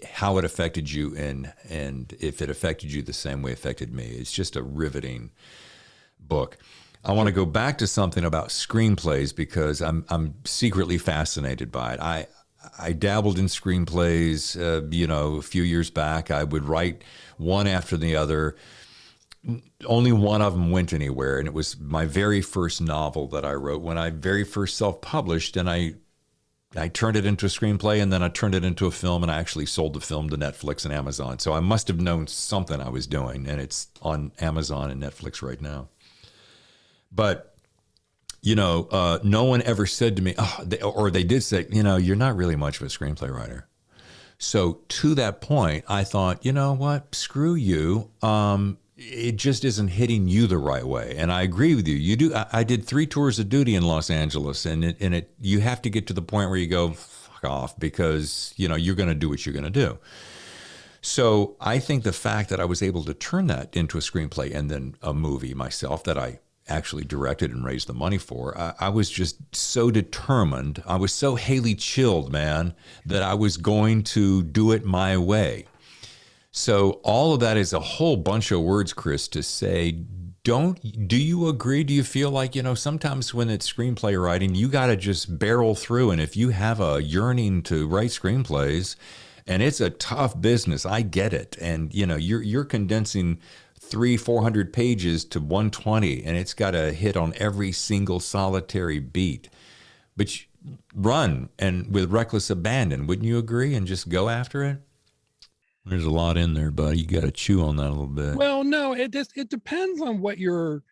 how it affected you and if it affected you the same way it affected me. It's just a riveting book. I want to go back to something about screenplays because I'm secretly fascinated by it. I dabbled in screenplays, a few years back. I would write one after the other. Only one of them went anywhere, and it was my very first novel that I wrote when I very first self-published, and I turned it into a screenplay, and then I turned it into a film, and I actually sold the film to Netflix and Amazon. So I must have known something I was doing, and it's on Amazon and Netflix right now. But, no one ever said to me, or they did say, you're not really much of a screenplay writer. So to that point, I thought, you know what, screw you. It just isn't hitting you the right way. And I agree with you. You do. I did 3 tours of duty in Los Angeles, and you have to get to the point where you go, fuck off, because, you're going to do what you're going to do. So I think the fact that I was able to turn that into a screenplay and then a movie myself that I actually directed and raised the money for, I was just so determined. I was so Haley chilled, man, that I was going to do it my way. So all of that is a whole bunch of words, Chris, to say, do you agree? Do you feel like, sometimes when it's screenplay writing, you got to just barrel through. And if you have a yearning to write screenplays, and it's a tough business, I get it. And, you're condensing 300-400 pages to 120, and it's got to hit on every single solitary beat. but run and with reckless abandon. Wouldn't you agree? And just go after it. There's a lot in there, buddy. You got to chew on that a little bit. Well, no, it depends on what your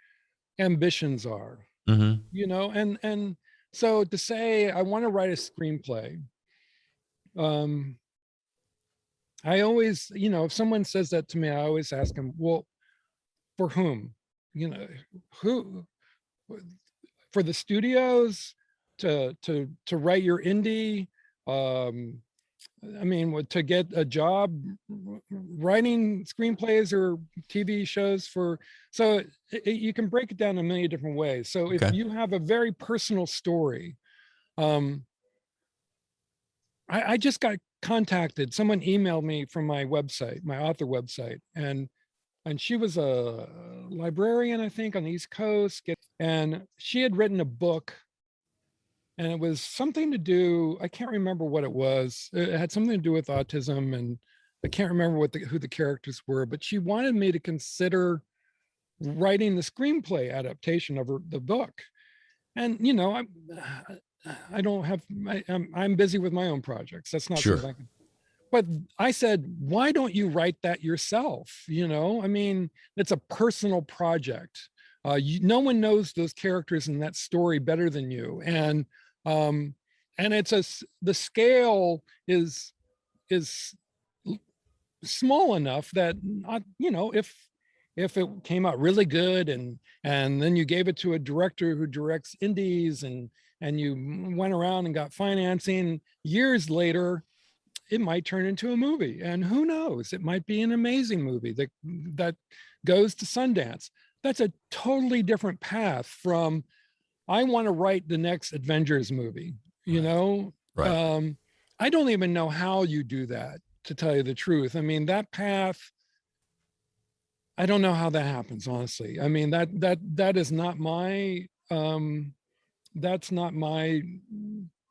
ambitions are, you know, and so to say, I want to write a screenplay. I always, you know, if someone says that to me, I always ask them, well, for whom? You know, who? For the studios to write your indie? I mean, to get a job writing screenplays or TV shows for, so you can break it down in many different ways. So if you have a very personal story, I just got contacted. Someone emailed me from my website, my author website, and she was a librarian, I think, on the East Coast, and she had written a book. And it was something to do, I can't remember what it was. It had something to do with autism, and I can't remember who the characters were, but she wanted me to consider writing the screenplay adaptation of the book. And, you know, I'm busy with my own projects. That's not sure. something but I said, why don't you write that yourself? You know, I mean, it's a personal project. No one knows those characters in that story better than you. And it's the scale is small enough that, you know, if it came out really good and then you gave it to a director who directs indies and you went around and got financing, years later, it might turn into a movie. And who knows, it might be an amazing movie that goes to Sundance. That's a totally different path from, I want to write the next Avengers movie, you know? Right. I don't even know how you do that, to tell you the truth. I mean, that path, I don't know how that happens, honestly. I mean, that is not my, that's not my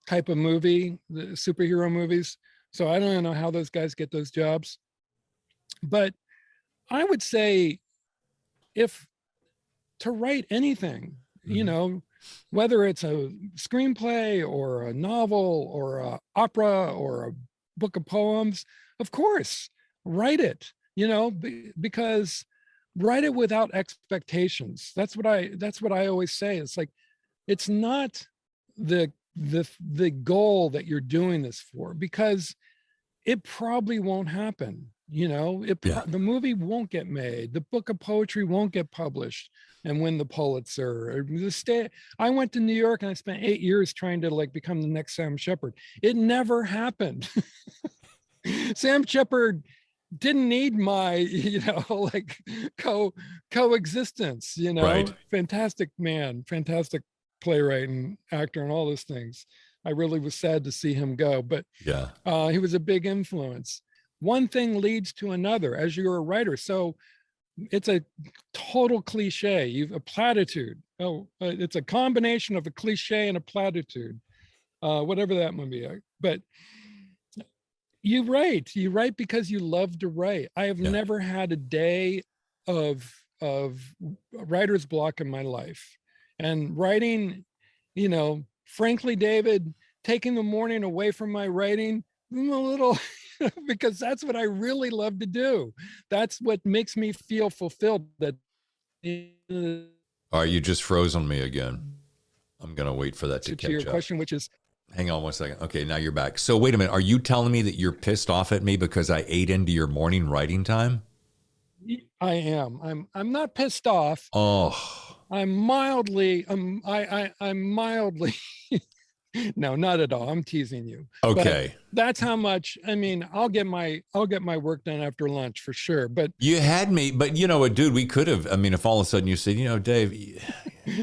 type of movie, the superhero movies. So I don't know how those guys get those jobs. But I would say, if to write anything, you know, whether it's a screenplay or a novel or an opera or a book of poems, of course, write it, you know, because write it without expectations. That's what I always say. It's like, it's not the goal that you're doing this for, because it probably won't happen. You know, the movie won't get made. The book of poetry won't get published and win the Pulitzer. I went to New York and I spent 8 years trying to like become the next Sam Shepard. It never happened. Sam Shepard didn't need my, you know, like coexistence, you know, right. Fantastic man, fantastic playwright and actor and all those things. I really was sad to see him go, but he was a big influence. One thing leads to another as you're a writer. So it's a total cliche, a platitude. It's a combination of a cliche and a platitude, whatever that might be. But you write because you love to write. I have never had a day of writer's block in my life. And writing, you know, frankly, David, taking the morning away from my writing, I'm a little, because that's what I really love to do. That's what makes me feel fulfilled. Are you just froze on me again? I'm going to wait for that to catch up. To your question, which is, hang on 1 second. Okay, now you're back. So wait a minute. Are you telling me that you're pissed off at me because I ate into your morning writing time? I am. I'm not pissed off. Oh, I'm mildly. I'm mildly. No, not at all. I'm teasing you. okay. But that's how much. I mean, I'll get my work done after lunch for sure. But you had me. But you know what, dude? We could have. I mean, if all of a sudden you said, you know, Dave.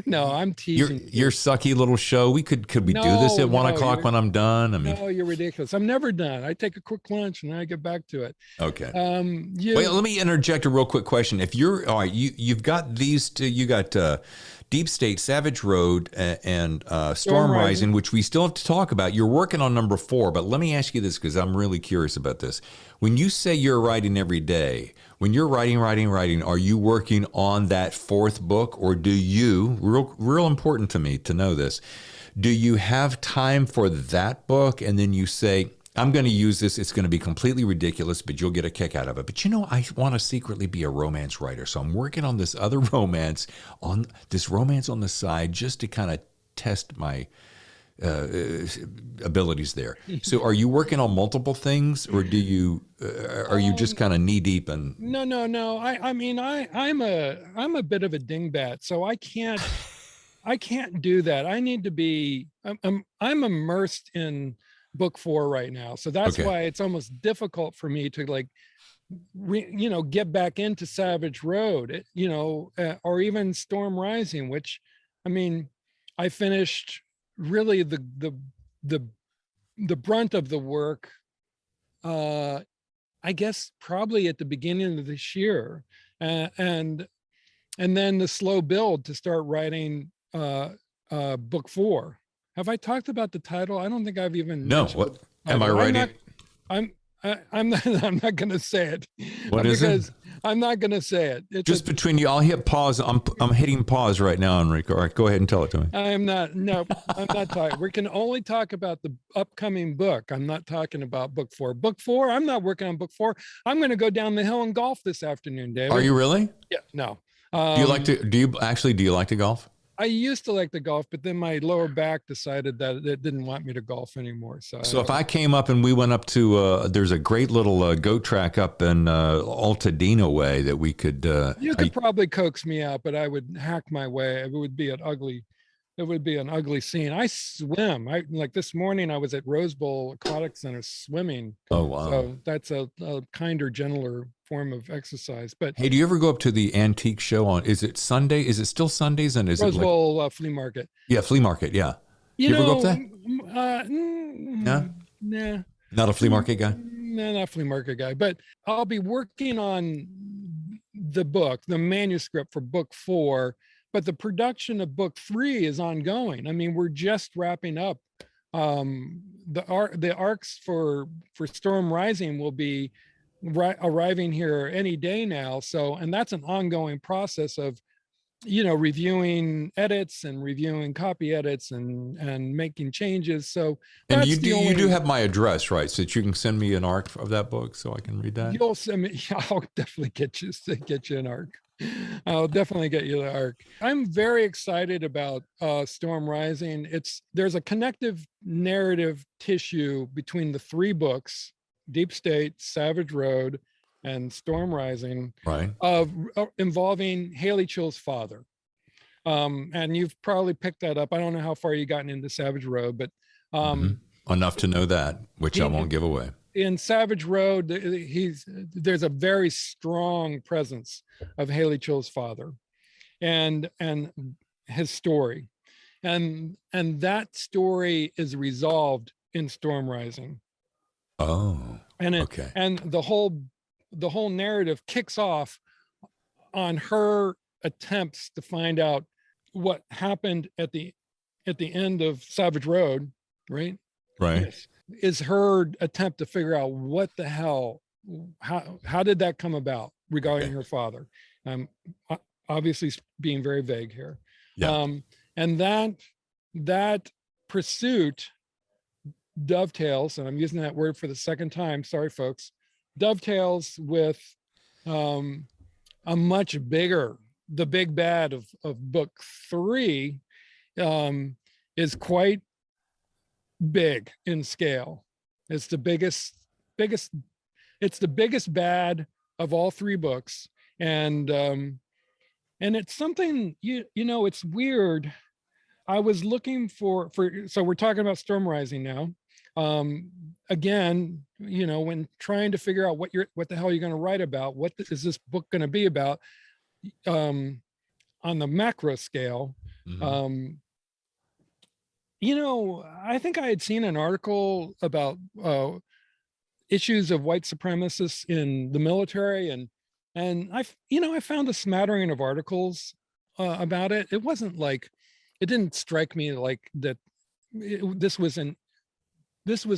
No, I'm teasing your sucky little show. Could we do this at 1 o'clock when I'm done? I mean, no, you're ridiculous. I'm never done. I take a quick lunch and then I get back to it. Okay. Wait, let me interject a real quick question. If you're all right, you've got these two. You got Deep State, Savage Road, and Storm Rising, which we still have to talk about. You're working on number 4, but let me ask you this because I'm really curious about this. When you say you're writing every day, when you're writing, are you working on that 4th book, or do you, real important to me to know this, Do you have time for that book? And then you say, I'm going to use this. It's going to be completely ridiculous, but you'll get a kick out of it. But I want to secretly be a romance writer. So I'm working on this other romance on the side just to kind of test my abilities there. So are you working on multiple things, or are you just kind of knee deep in? No. I mean, I'm a bit of a dingbat, so I can't do that. I need to be, I'm immersed in book 4 right now. So that's why it's almost difficult for me to like, get back into Savage Road, or even Storm Rising, which, I mean, I finished really the brunt of the work, I guess probably at the beginning of this year, and then the slow build to start writing book 4. Have I talked about the title? I don't think I've even. No. What am I writing? I'm not going to say it. What is it? I'm not going to say it. It's just between you. I'll hit pause. I'm hitting pause right now, Enrico. All right, go ahead and tell it to me. I'm not talking. We can only talk about the upcoming book. I'm not talking about book 4. Book 4. I'm not working on book 4. I'm going to go down the hill and golf this afternoon, David. Are you really? Yeah. No. Do you like to golf? I used to like to golf, but then my lower back decided that it didn't want me to golf anymore. So if I came up and we went up to, there's a great little goat track up in Altadena way that we could. You could probably coax me out, but I would hack my way. It would be an ugly scene. I swim. Like this morning I was at Rose Bowl Aquatic Center swimming. Oh, wow. So that's a kinder, gentler form of exercise. But hey, do you ever go up to the antique show is it Sunday? Is it still Sundays? And is Rose it Bowl flea market? Yeah, flea market. Yeah. You ever go up there? Nah. Not a flea market guy? No, not a flea market guy. But I'll be working on the manuscript for book 4. But the production of book 3 is ongoing. I mean, we're just wrapping up. The arcs for Storm Rising will be arriving here any day now. So, and that's an ongoing process of, reviewing edits and reviewing copy edits and making changes. So, and you do have my address, right? So that you can send me an arc of that book so I can read that. You'll send me. I'll definitely get you an arc. I'll definitely get you the arc. I'm very excited about Storm Rising. There's a connective narrative tissue between the 3 books, Deep State, Savage Road, and Storm Rising, right? Involving Haley Chill's father. And you've probably picked that up. I don't know how far you've gotten into Savage Road, but enough to know that, which I won't give away. In Savage Road, there's a very strong presence of Haley Chill's father, and his story, and that story is resolved in Storm Rising. Oh, okay. And the whole narrative kicks off on her attempts to find out what happened at the end of Savage Road, right? Right. Yes. Is her attempt to figure out what the hell, how did that come about regarding her father? Obviously being very vague here. Yeah. And that pursuit dovetails, and I'm using that word for the second time, sorry folks, dovetails with a much bigger, the big bad of book 3 is quite big in scale. It's the biggest it's the biggest bad of all 3 books, and it's something it's weird. I was looking for so we're talking about Storm Rising now. Again, when trying to figure out what the hell you're going to write about, what is this book going to be about, on the macro scale. Mm-hmm. I think I had seen an article about issues of white supremacists in the military, and I found a smattering of articles about it. It wasn't like, it didn't strike me like that this was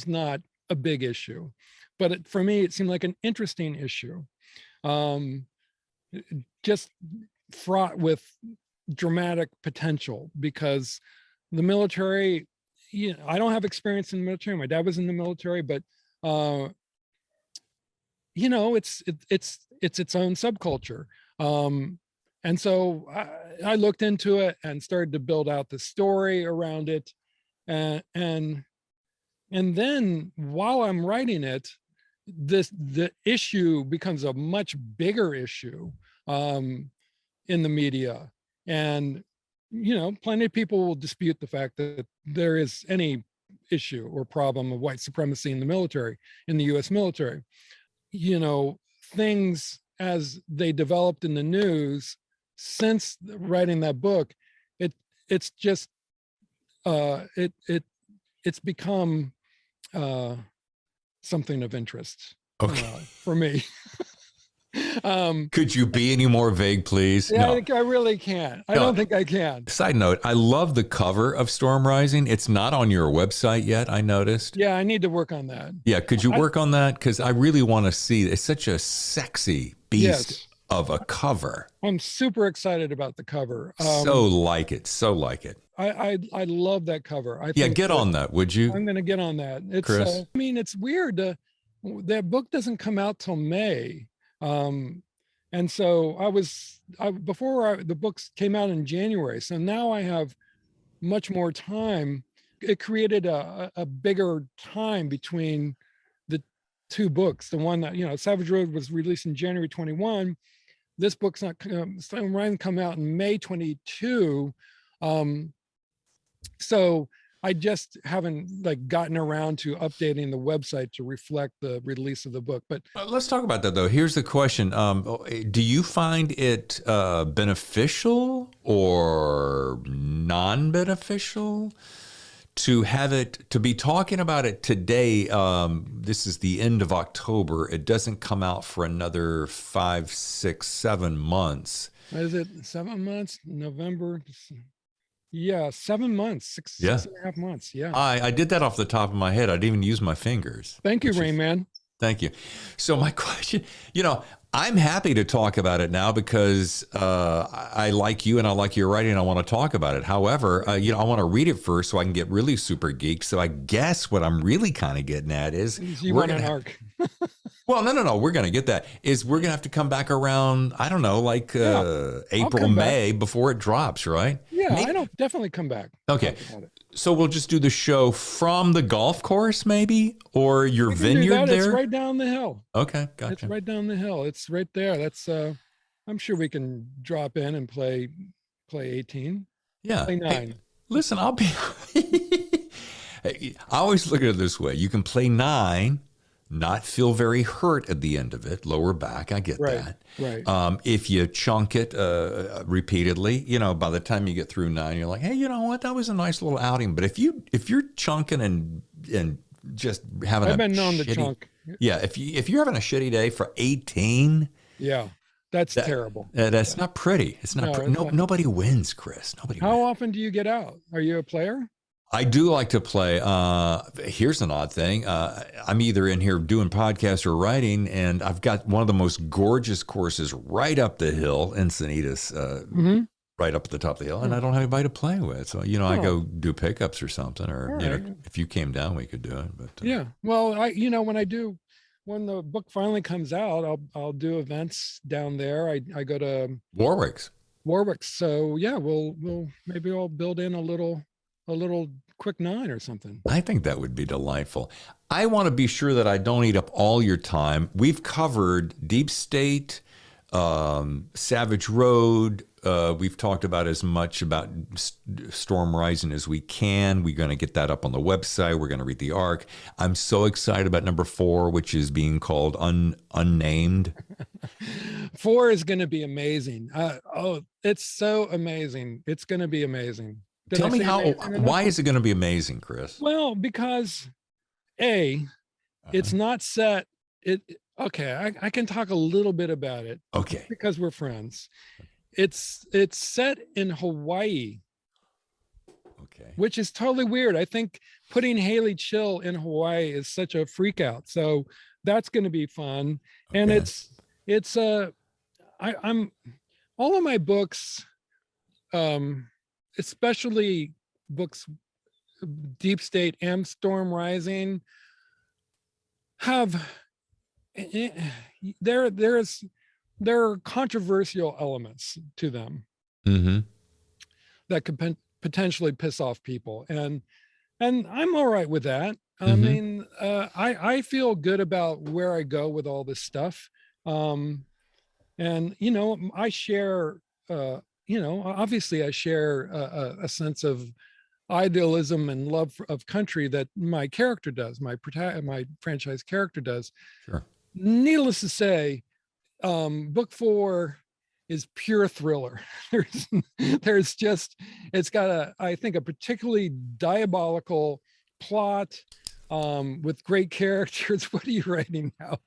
not a big issue, but for me it seemed like an interesting issue, just fraught with dramatic potential, because the military, I don't have experience in the military. My dad was in the military, but it's its own subculture. And so I looked into it and started to build out the story around it. And then while I'm writing it, the issue becomes a much bigger issue in the media. And, plenty of people will dispute the fact that there is any issue or problem of white supremacy in the military, in the US military. Things as they developed in the news since writing that book, it's just it's become something of interest for me. Could you be any more vague, please? Yeah, No. I really can't. I don't think I can. Side note, I love the cover of Storm Rising. It's not on your website yet, I noticed. Yeah, I need to work on that. Yeah, could you work on that? Because I really want to see. It's such a sexy beast of a cover. I'm super excited about the cover. So like it. I love that cover. I think get on that, would you? I'm going to get on that. It's Chris? it's weird. That book doesn't come out till May. And so the books came out in January. So now I have much more time. It created a bigger time between the two books. The one that, Savage Road was released in January 21. This book's not come out in May 22. So I just haven't gotten around to updating the website to reflect the release of the book. But let's talk about that though. Here's the question. Do you find it beneficial or non-beneficial to be talking about it today? This is the end of October. It doesn't come out for another 5, 6, 7 months. Is it 7 months? November? Yeah, 7 months, six and a half months. Yeah. I did that off the top of my head. I didn't even use my fingers. Thank you, Rain Man. Thank you. So my question, I'm happy to talk about it now because I like you and I like your writing and I want to talk about it. However, I want to read it first so I can get really super geeked. So I guess what I'm really kind of getting at is you want an arc. Well, no. We're going to get that. We're going to have to come back around, I don't know, April, May before it drops, right? Yeah, I'll definitely come back. Okay. So we'll just do the show from the golf course, maybe, or your vineyard there? It's right down the hill. Okay, gotcha. It's right down the hill. It's right there. That's I'm sure we can drop in and play 18. Yeah. Play 9. Hey, listen, I'll be I always look at it this way. You can play 9, not feel very hurt at the end of it, lower back. I get that. Right. If you chunk it repeatedly, by the time you get through 9, you're like, hey, you know what? That was a nice little outing. But if you're chunking and just having I've been known to chunk. Yeah, if you're having a shitty day for 18, yeah, that's terrible. That's not pretty. It's not. Nobody wins, Chris. Nobody. How wins. often do you get out? Are you a player? I do like to play. Here's an odd thing. I'm either in here doing podcasts or writing, and I've got one of the most gorgeous courses right up the hill, Encinitas, right up at the top of the hill, and I don't have anybody to play with. So, I go do pickups or something, or, if you came down, we could do it. But yeah. Well, when the book finally comes out, I'll do events down there. I go to Warwick's. So yeah, maybe I'll build in a little quick 9 or something. I think that would be delightful. I want to be sure that I don't eat up all your time. We've covered Deep State, Savage Road. We've talked about as much about Storm Rising as we can. We're going to get that up on the website. We're going to read the arc. I'm so excited about number 4, which is being called Unnamed. 4 is going to be amazing. It's so amazing. It's going to be amazing. Tell me why is it going to be amazing, Chris? Well, because it's not set. Okay, I can talk a little bit about it. Okay. Because we're friends. It's set in Hawaii. Okay. Which is totally weird. I think putting Haley Chill in Hawaii is such a freak out. So that's going to be fun. Okay. And I'm all of my books, especially books, Deep State and Storm Rising, have there are controversial elements to them that could potentially piss off people, and I'm all right with that. I mean, I feel good about where I go with all this stuff. And, I share, obviously I share a sense of idealism and love of country that my character does, my franchise character does. Sure. Needless to say, book 4 is pure thriller. There's just, it's got I think a particularly diabolical plot, with great characters. What are you writing now?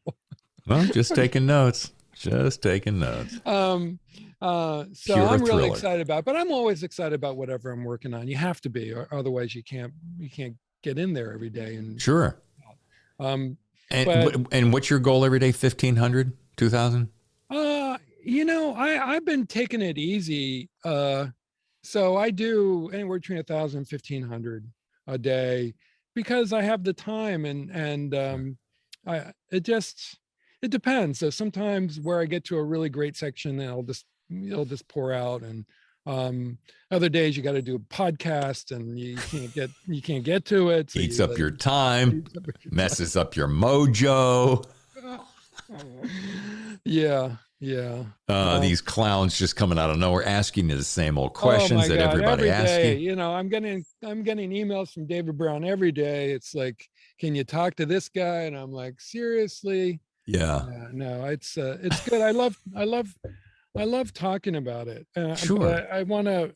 Well, just taking notes. Just taking notes. So Pure I'm really thriller. excited about it, but I'm always excited about whatever I'm working on. You have to be, or otherwise you can't get in there every day. And Sure. And what's your goal every day? 1,500, 2,000? I've been taking it easy. So I do anywhere between 1,000 and 1,500 a day because I have the time, and it depends. So sometimes where I get to a really great section, then it'll just pour out, and other days you got to do a podcast and you can't get to it. So Eats up your time, messes up your mojo. Yeah. These clowns just coming out of nowhere asking you the same old questions that everybody asks you. I'm getting emails from David Brown every day. It's like, can you talk to this guy? And I'm like, seriously? Yeah. No, it's good. I love talking about it. Sure. I want to,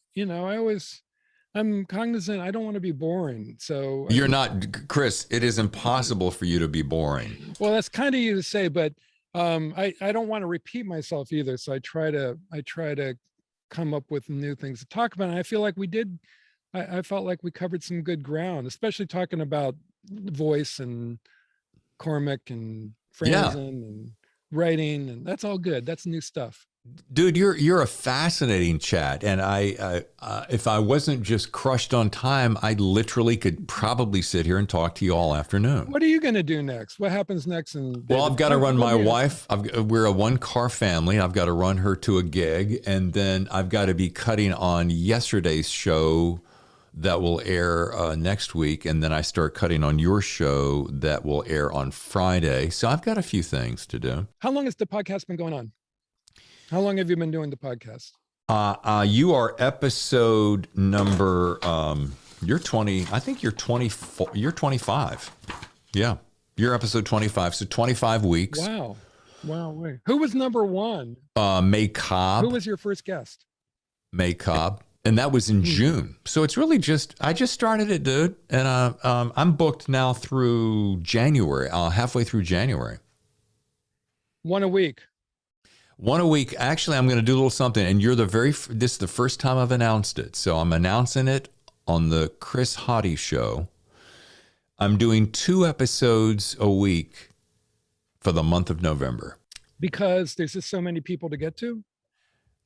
I'm cognizant. I don't want to be boring. So You're not, Chris, it is impossible for you to be boring. Well, that's kind of you to say, but I don't want to repeat myself either. So I try to come up with new things to talk about. And I feel like I felt like we covered some good ground, especially talking about voice and Cormac and Franzen and writing, and that's all good. That's new stuff. Dude, you're a fascinating chat, and I if I wasn't just crushed on time, I literally could probably sit here and talk to you all afternoon. What are you going to do next? What happens next? Well, I've got to run my wife. We're a one-car family. I've got to run her to a gig, and then I've got to be cutting on yesterday's show that will air next week, and then I start cutting on your show that will air on Friday. So I've got a few things to do. How long has the podcast been going on? How long have you been doing the podcast? You are episode number, you're 20, I think you're 24, you're 25. Yeah. You're episode 25. So 25 weeks. Wow. Wait. Who was number one? May Cobb. Who was your first guest? May Cobb. And that was in June. So it's really I just started it, dude. And I'm booked now through January, halfway through January. One a week. Actually, I'm going to do a little something. And this is the first time I've announced it. So I'm announcing it on the Chris Hauty show. I'm doing 2 episodes a week for the month of November. Because there's just so many people to get to?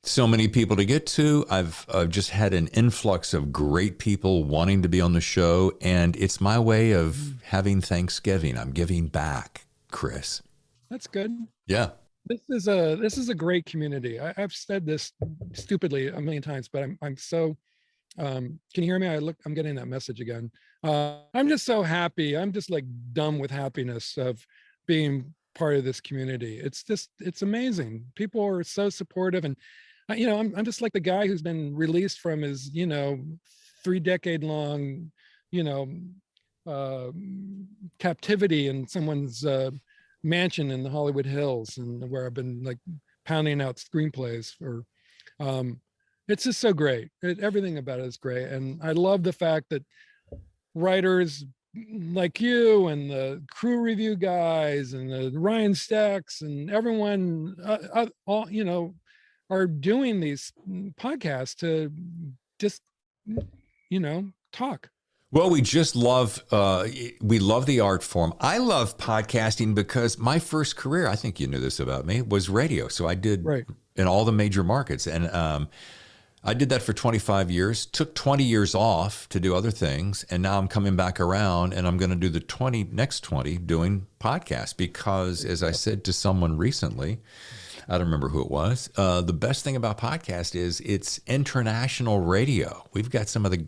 So many people to get to. I've just had an influx of great people wanting to be on the show. And it's my way of having Thanksgiving. I'm giving back, Chris. That's good. Yeah. This is a great community. I've said this stupidly a million times, but I'm so, can you hear me? I'm getting that message again. I'm just so happy. I'm just like dumb with happiness of being part of this community. It's amazing. People are so supportive, and I'm just like the guy who's been released from his 3-decade-long captivity in someone's mansion in the Hollywood Hills, and where I've been like pounding out screenplays for it's just so great. Everything about it is great. And I love the fact that writers like you and the crew review guys and the Ryan Stacks and everyone all are doing these podcasts to just talk. Well, we just love the art form. I love podcasting because my first career, I think you knew this about me, was radio. So I did in all the major markets. And I did that for 25 years, took 20 years off to do other things, and now I'm coming back around and I'm going to do the next 20 doing podcasts because, as I said to someone recently, I don't remember who it was, the best thing about podcast is it's international radio. We've got some of the,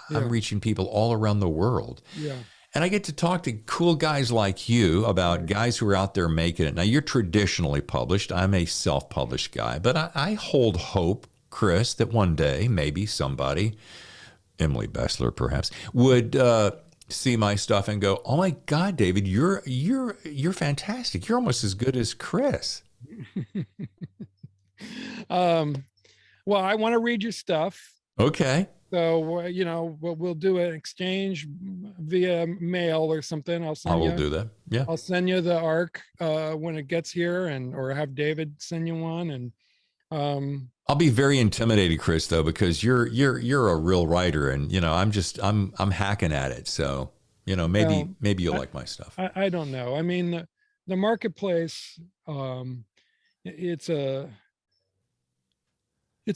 I'm reaching people all around the world. Yeah. And I get to talk to cool guys like you about guys who are out there making it. Now, you're traditionally published. I'm a self-published guy, but I hold hope, Chris, that one day maybe somebody, Emily Bessler perhaps, would see my stuff and go, "Oh my God, David, you're fantastic. You're almost as good as Chris." Well, I want to read your stuff. Okay. So, we'll do an exchange via mail or something. I will do that. Yeah. I'll send you the ARC when it gets here, or have David send you one. And I'll be very intimidated, Chris, though, because you're a real writer, and I'm hacking at it. So maybe you'll like my stuff. I don't know. I mean, the marketplace, it's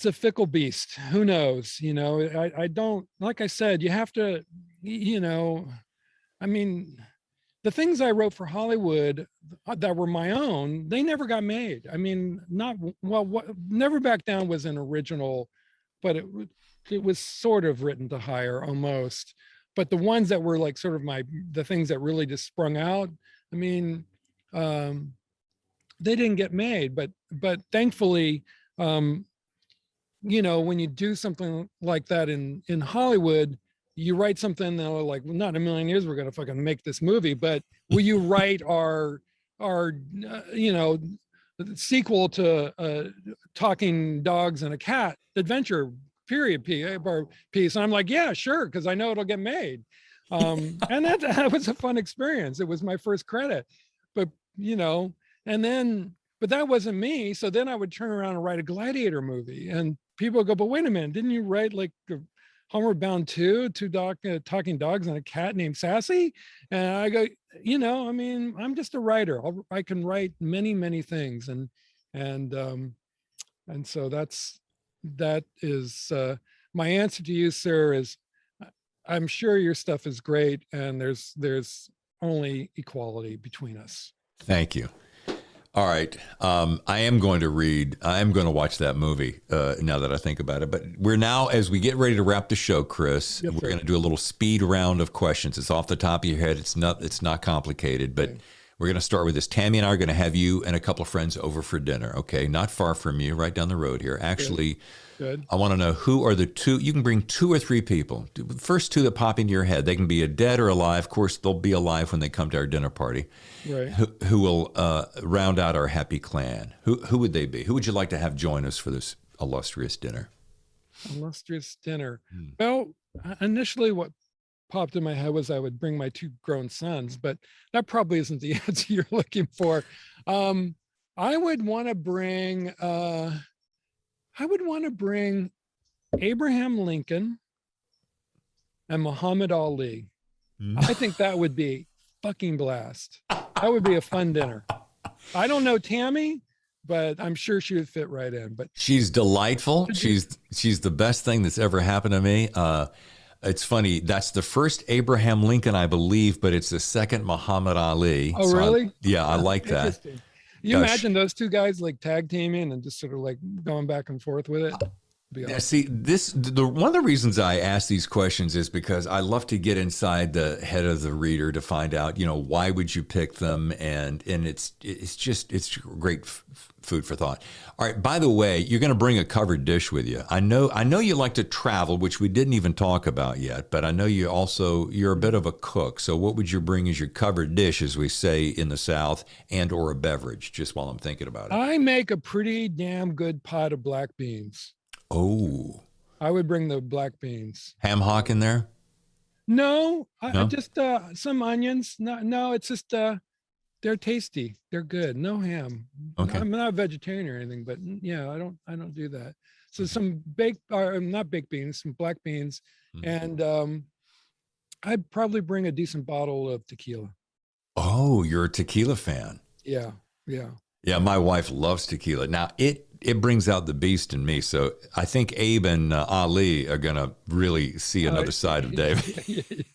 a fickle beast. Who knows? I don't, like I said, you have to, I mean, the things I wrote for Hollywood that were my own, they never got made. I mean, Never Back Down was an original, but it was sort of written to hire almost. But the ones that were like sort of the things that really just sprung out, I mean, they didn't get made. But thankfully, when you do something like that in Hollywood, you write something that like, not in a million years we're going to fucking make this movie, but will you write our sequel to Talking Dogs and a Cat adventure period piece? And I'm like, yeah, sure, because I know it'll get made. And that was a fun experience. It was my first credit, but but that wasn't me. So then I would turn around and write a Gladiator movie, and people would go, but wait a minute, didn't you write like Homeward Bound 2, Talking Dogs and a Cat named Sassy? And I go, I mean, I'm just a writer. I can write many, many things. And so that is my answer to you, sir, is I'm sure your stuff is great. And there's only equality between us. Thank you. All right. I am going to watch that movie now that I think about it. But we're now, as we get ready to wrap the show, Chris, Yes, we're going to do a little speed round of questions. It's off the top of your head. It's not complicated, but we're going to start with this. Tammy and I are going to have you and a couple of friends over for dinner. Okay. Not far from you, right down the road here. Actually, Good. I want to know who are the two. You can bring 2 or 3 people. The first 2 that pop into your head. They can be a dead or alive. Of course, they'll be alive when they come to our dinner party. Right. Who will round out our happy clan? Who would they be? Who would you like to have join us for this illustrious dinner? Illustrious dinner. Well, initially what popped in my head was I would bring my 2 grown sons, but that probably isn't the answer you're looking for. I would want to bring Abraham Lincoln and Muhammad Ali. I think that would be fucking blast. That would be a fun dinner. I don't know Tammy, but I'm sure she would fit right in. But she's delightful. She's the best thing that's ever happened to me. It's funny. That's the first Abraham Lincoln, I believe, but it's the second Muhammad Ali. Oh, really? I like that. You imagine those 2 guys like tag teaming and just sort of like going back and forth with it? Yeah, see, one of the reasons I ask these questions is because I love to get inside the head of the reader to find out, why would you pick them, and it's great food for thought. All right. By the way, you're going to bring a covered dish with you. I know you like to travel, which we didn't even talk about yet, but I know you're a bit of a cook. So what would you bring as your covered dish, as we say in the South, and or a beverage? Just while I'm thinking about it. I make a pretty damn good pot of black beans. Oh, I would bring the black beans. Ham hock in there? No, I just some onions. No, it's just they're tasty. They're good. No ham. Okay. I'm not a vegetarian or anything, but yeah, I don't do that. So some not baked beans, some black beans, and I'd probably bring a decent bottle of tequila. Oh, you're a tequila fan. Yeah. Yeah, my wife loves tequila. Now, it brings out the beast in me. So I think Abe and Ali are going to really see another side of David.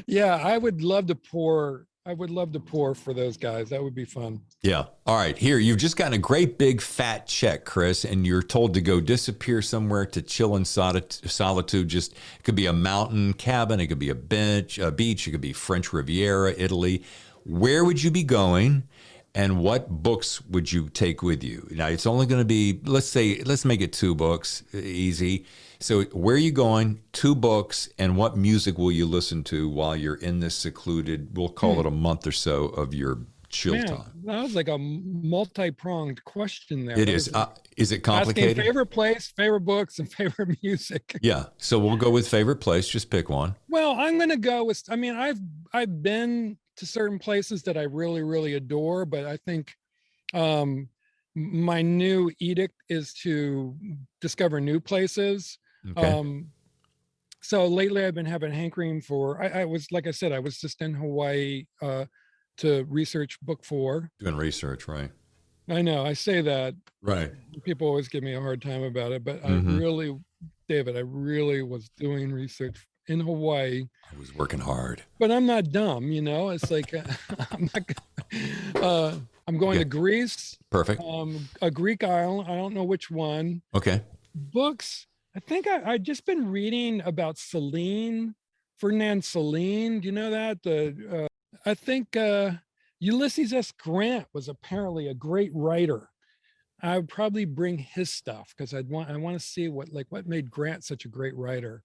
Yeah, I would love to pour. I would love to pour for those guys. That would be fun. Yeah. All right. Here, you've just gotten a great big fat check, Chris, and you're told to go disappear somewhere to chill in solitude. Just it could be a mountain cabin, it could be a beach, it could be French Riviera, Italy. Where would you be going, and what books would you take with you? Now, it's only going to be, let's make it 2 books, easy. So where are you going? 2 books, and what music will you listen to while you're in this secluded, we'll call it a month or so of your chill time? That was like a multi-pronged question there. It is. Is it complicated? Asking favorite place, favorite books, and favorite music. Yeah. So we'll go with favorite place. Just pick one. Well, I'm going to go with, I mean, I've been to certain places that I really, really adore, but I think my new edict is to discover new places. Okay. So lately I've been having hankering for, I was, like I said, I was just in Hawaii to research book 4. Doing research, right? I know, I say that. Right. People always give me a hard time about it, but David, I really was doing research in Hawaii. I was working hard. But I'm not dumb, It's like, I'm going to Greece. Perfect. A Greek island. I don't know which one. Okay. Books. I think I just been reading about Celine, Ferdinand Celine. Do you know that? I think Ulysses S. Grant was apparently a great writer. I would probably bring his stuff because I want to see what made Grant such a great writer.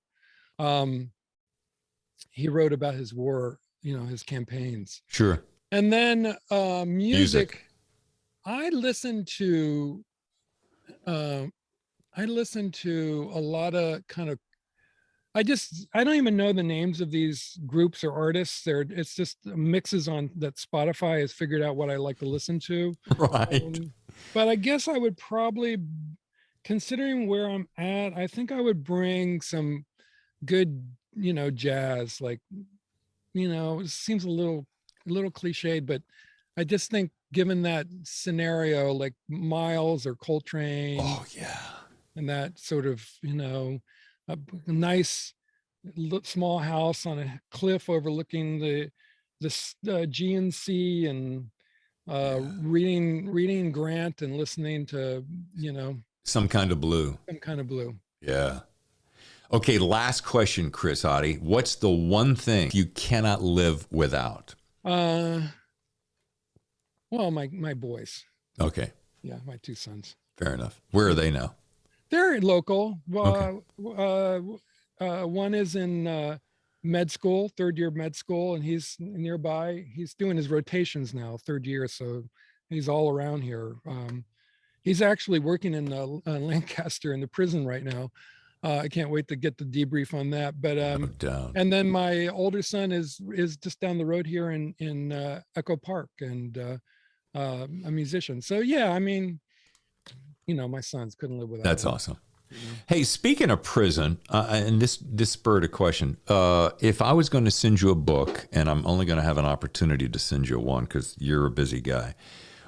He wrote about his war, his campaigns. Sure. And then music. I listen to a lot of kind of, I don't even know the names of these groups or artists. It's just mixes on that Spotify has figured out what I like to listen to. Right. But I guess I would probably, considering where I'm at, I think I would bring some good, jazz. Like, it seems a little cliched, but I just think given that scenario, like Miles or Coltrane. Oh yeah. And that sort of, a nice small house on a cliff overlooking the GNC, and reading Grant and listening to, some kind of blue. Yeah. Okay. Last question, Chris Hauty. What's the one thing you cannot live without? Well, my boys. Okay. Yeah. My 2 sons. Fair enough. Where are they now? They're local. Okay. One is in med school, 3rd year med school, and he's nearby. He's doing his rotations now, 3rd year, so he's all around here. He's actually working in Lancaster in the prison right now. I can't wait to get the debrief on that. But and then my older son is just down the road here in Echo Park, and a musician. So yeah, I mean, my sons couldn't live without. That's awesome. Hey, speaking of prison, and this spurred a question. If I was going to send you a book, and I'm only going to have an opportunity to send you one because you're a busy guy,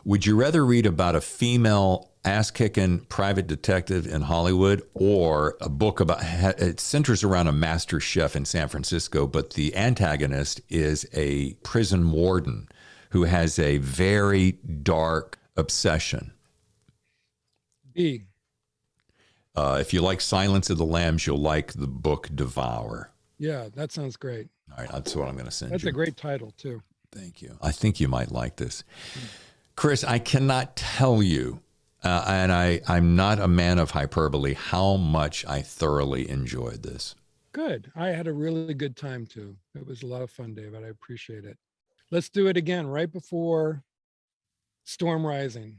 would you rather read about a female ass-kicking private detective in Hollywood, or a book about, it centers around a master chef in San Francisco, but the antagonist is a prison warden who has a very dark obsession? B. If you like Silence of the Lambs, you'll like the book Devour. Yeah, that sounds great. All right, that's what I'm going to send That's you. a great title, too. Thank you. I think you might like this. Chris, I cannot tell you, and I'm not a man of hyperbole, how much I thoroughly enjoyed this. Good. I had a really good time, too. It was a lot of fun, David. I appreciate it. Let's do it again right before Storm Rising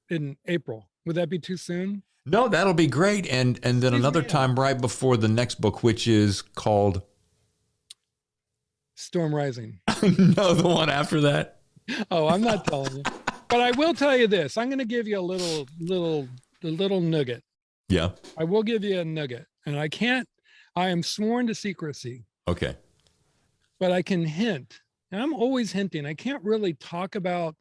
in April. Would that be too soon? No, that'll be great. And then another time right before the next book, which is called Storm Rising. No, the one after that. Oh, I'm not telling you. But I will tell you this. I'm going to give you a little nugget. Yeah. I will give you a nugget. And I am sworn to secrecy. Okay. But I can hint. And I'm always hinting. I can't really talk about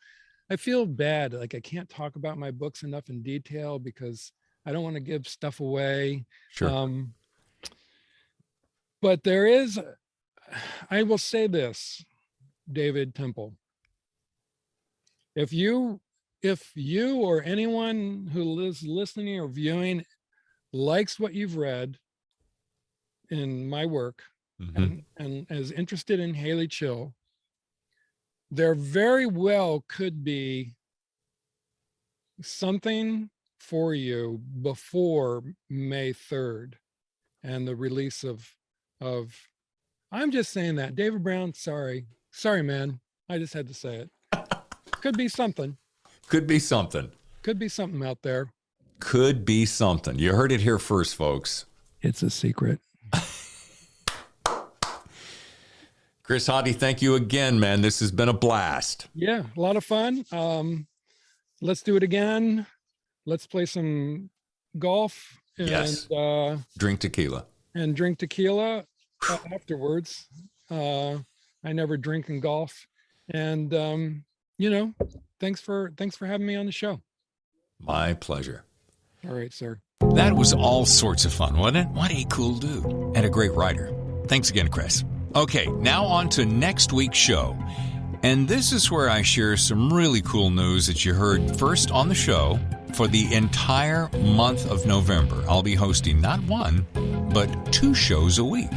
I feel bad. Like I can't talk about my books enough in detail because I don't want to give stuff away. Sure. But I will say this, David Temple. If you or anyone who is listening or viewing likes what you've read in my work and is interested in Haley Chill, there very well could be something for you before May 3rd and the release of I'm just saying that. David Brown, sorry, man. I just had to say it. Could be something. Could be something. Could be something out there. Could be something. You heard it here first, folks. It's a secret. Chris Hauty, thank you again, man. This has been a blast. Yeah, a lot of fun. Let's do it again. Let's play some golf and Yes. Drink tequila. And drink tequila afterwards. I never drink and golf. And thanks for having me on the show. My pleasure. All right, sir. That was all sorts of fun, wasn't it? What a cool dude. And a great writer. Thanks again, Chris. Okay, now on to next week's show. And this is where I share some really cool news that you heard first on the show for the entire month of November. I'll be hosting not one, but 2 shows a week.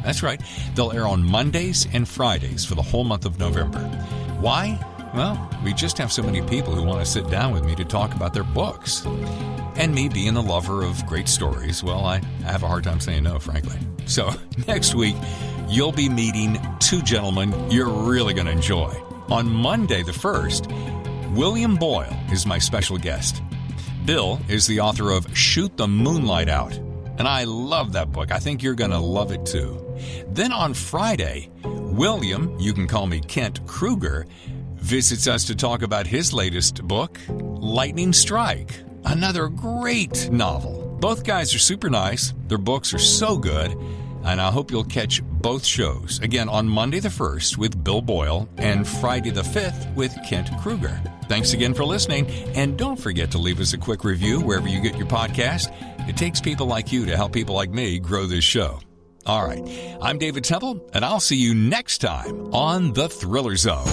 That's right. They'll air on Mondays and Fridays for the whole month of November. Why? Well, we just have so many people who want to sit down with me to talk about their books. And me being a lover of great stories, well, I have a hard time saying no, frankly. So next week, you'll be meeting 2 gentlemen you're really going to enjoy. On Monday the 1st, William Boyle is my special guest. Bill is the author of Shoot the Moonlight Out, and I love that book. I think you're going to love it too. Then on Friday, William, you can call me Kent Kruger, visits us to talk about his latest book, Lightning Strike, another great novel. Both guys are super nice. Their books are so good. And I hope you'll catch both shows. Again, on Monday the 1st with Bill Boyle and Friday the 5th with Kent Kruger. Thanks again for listening. And don't forget to leave us a quick review wherever you get your podcast. It takes people like you to help people like me grow this show. All right. I'm David Temple, and I'll see you next time on The Thriller Zone.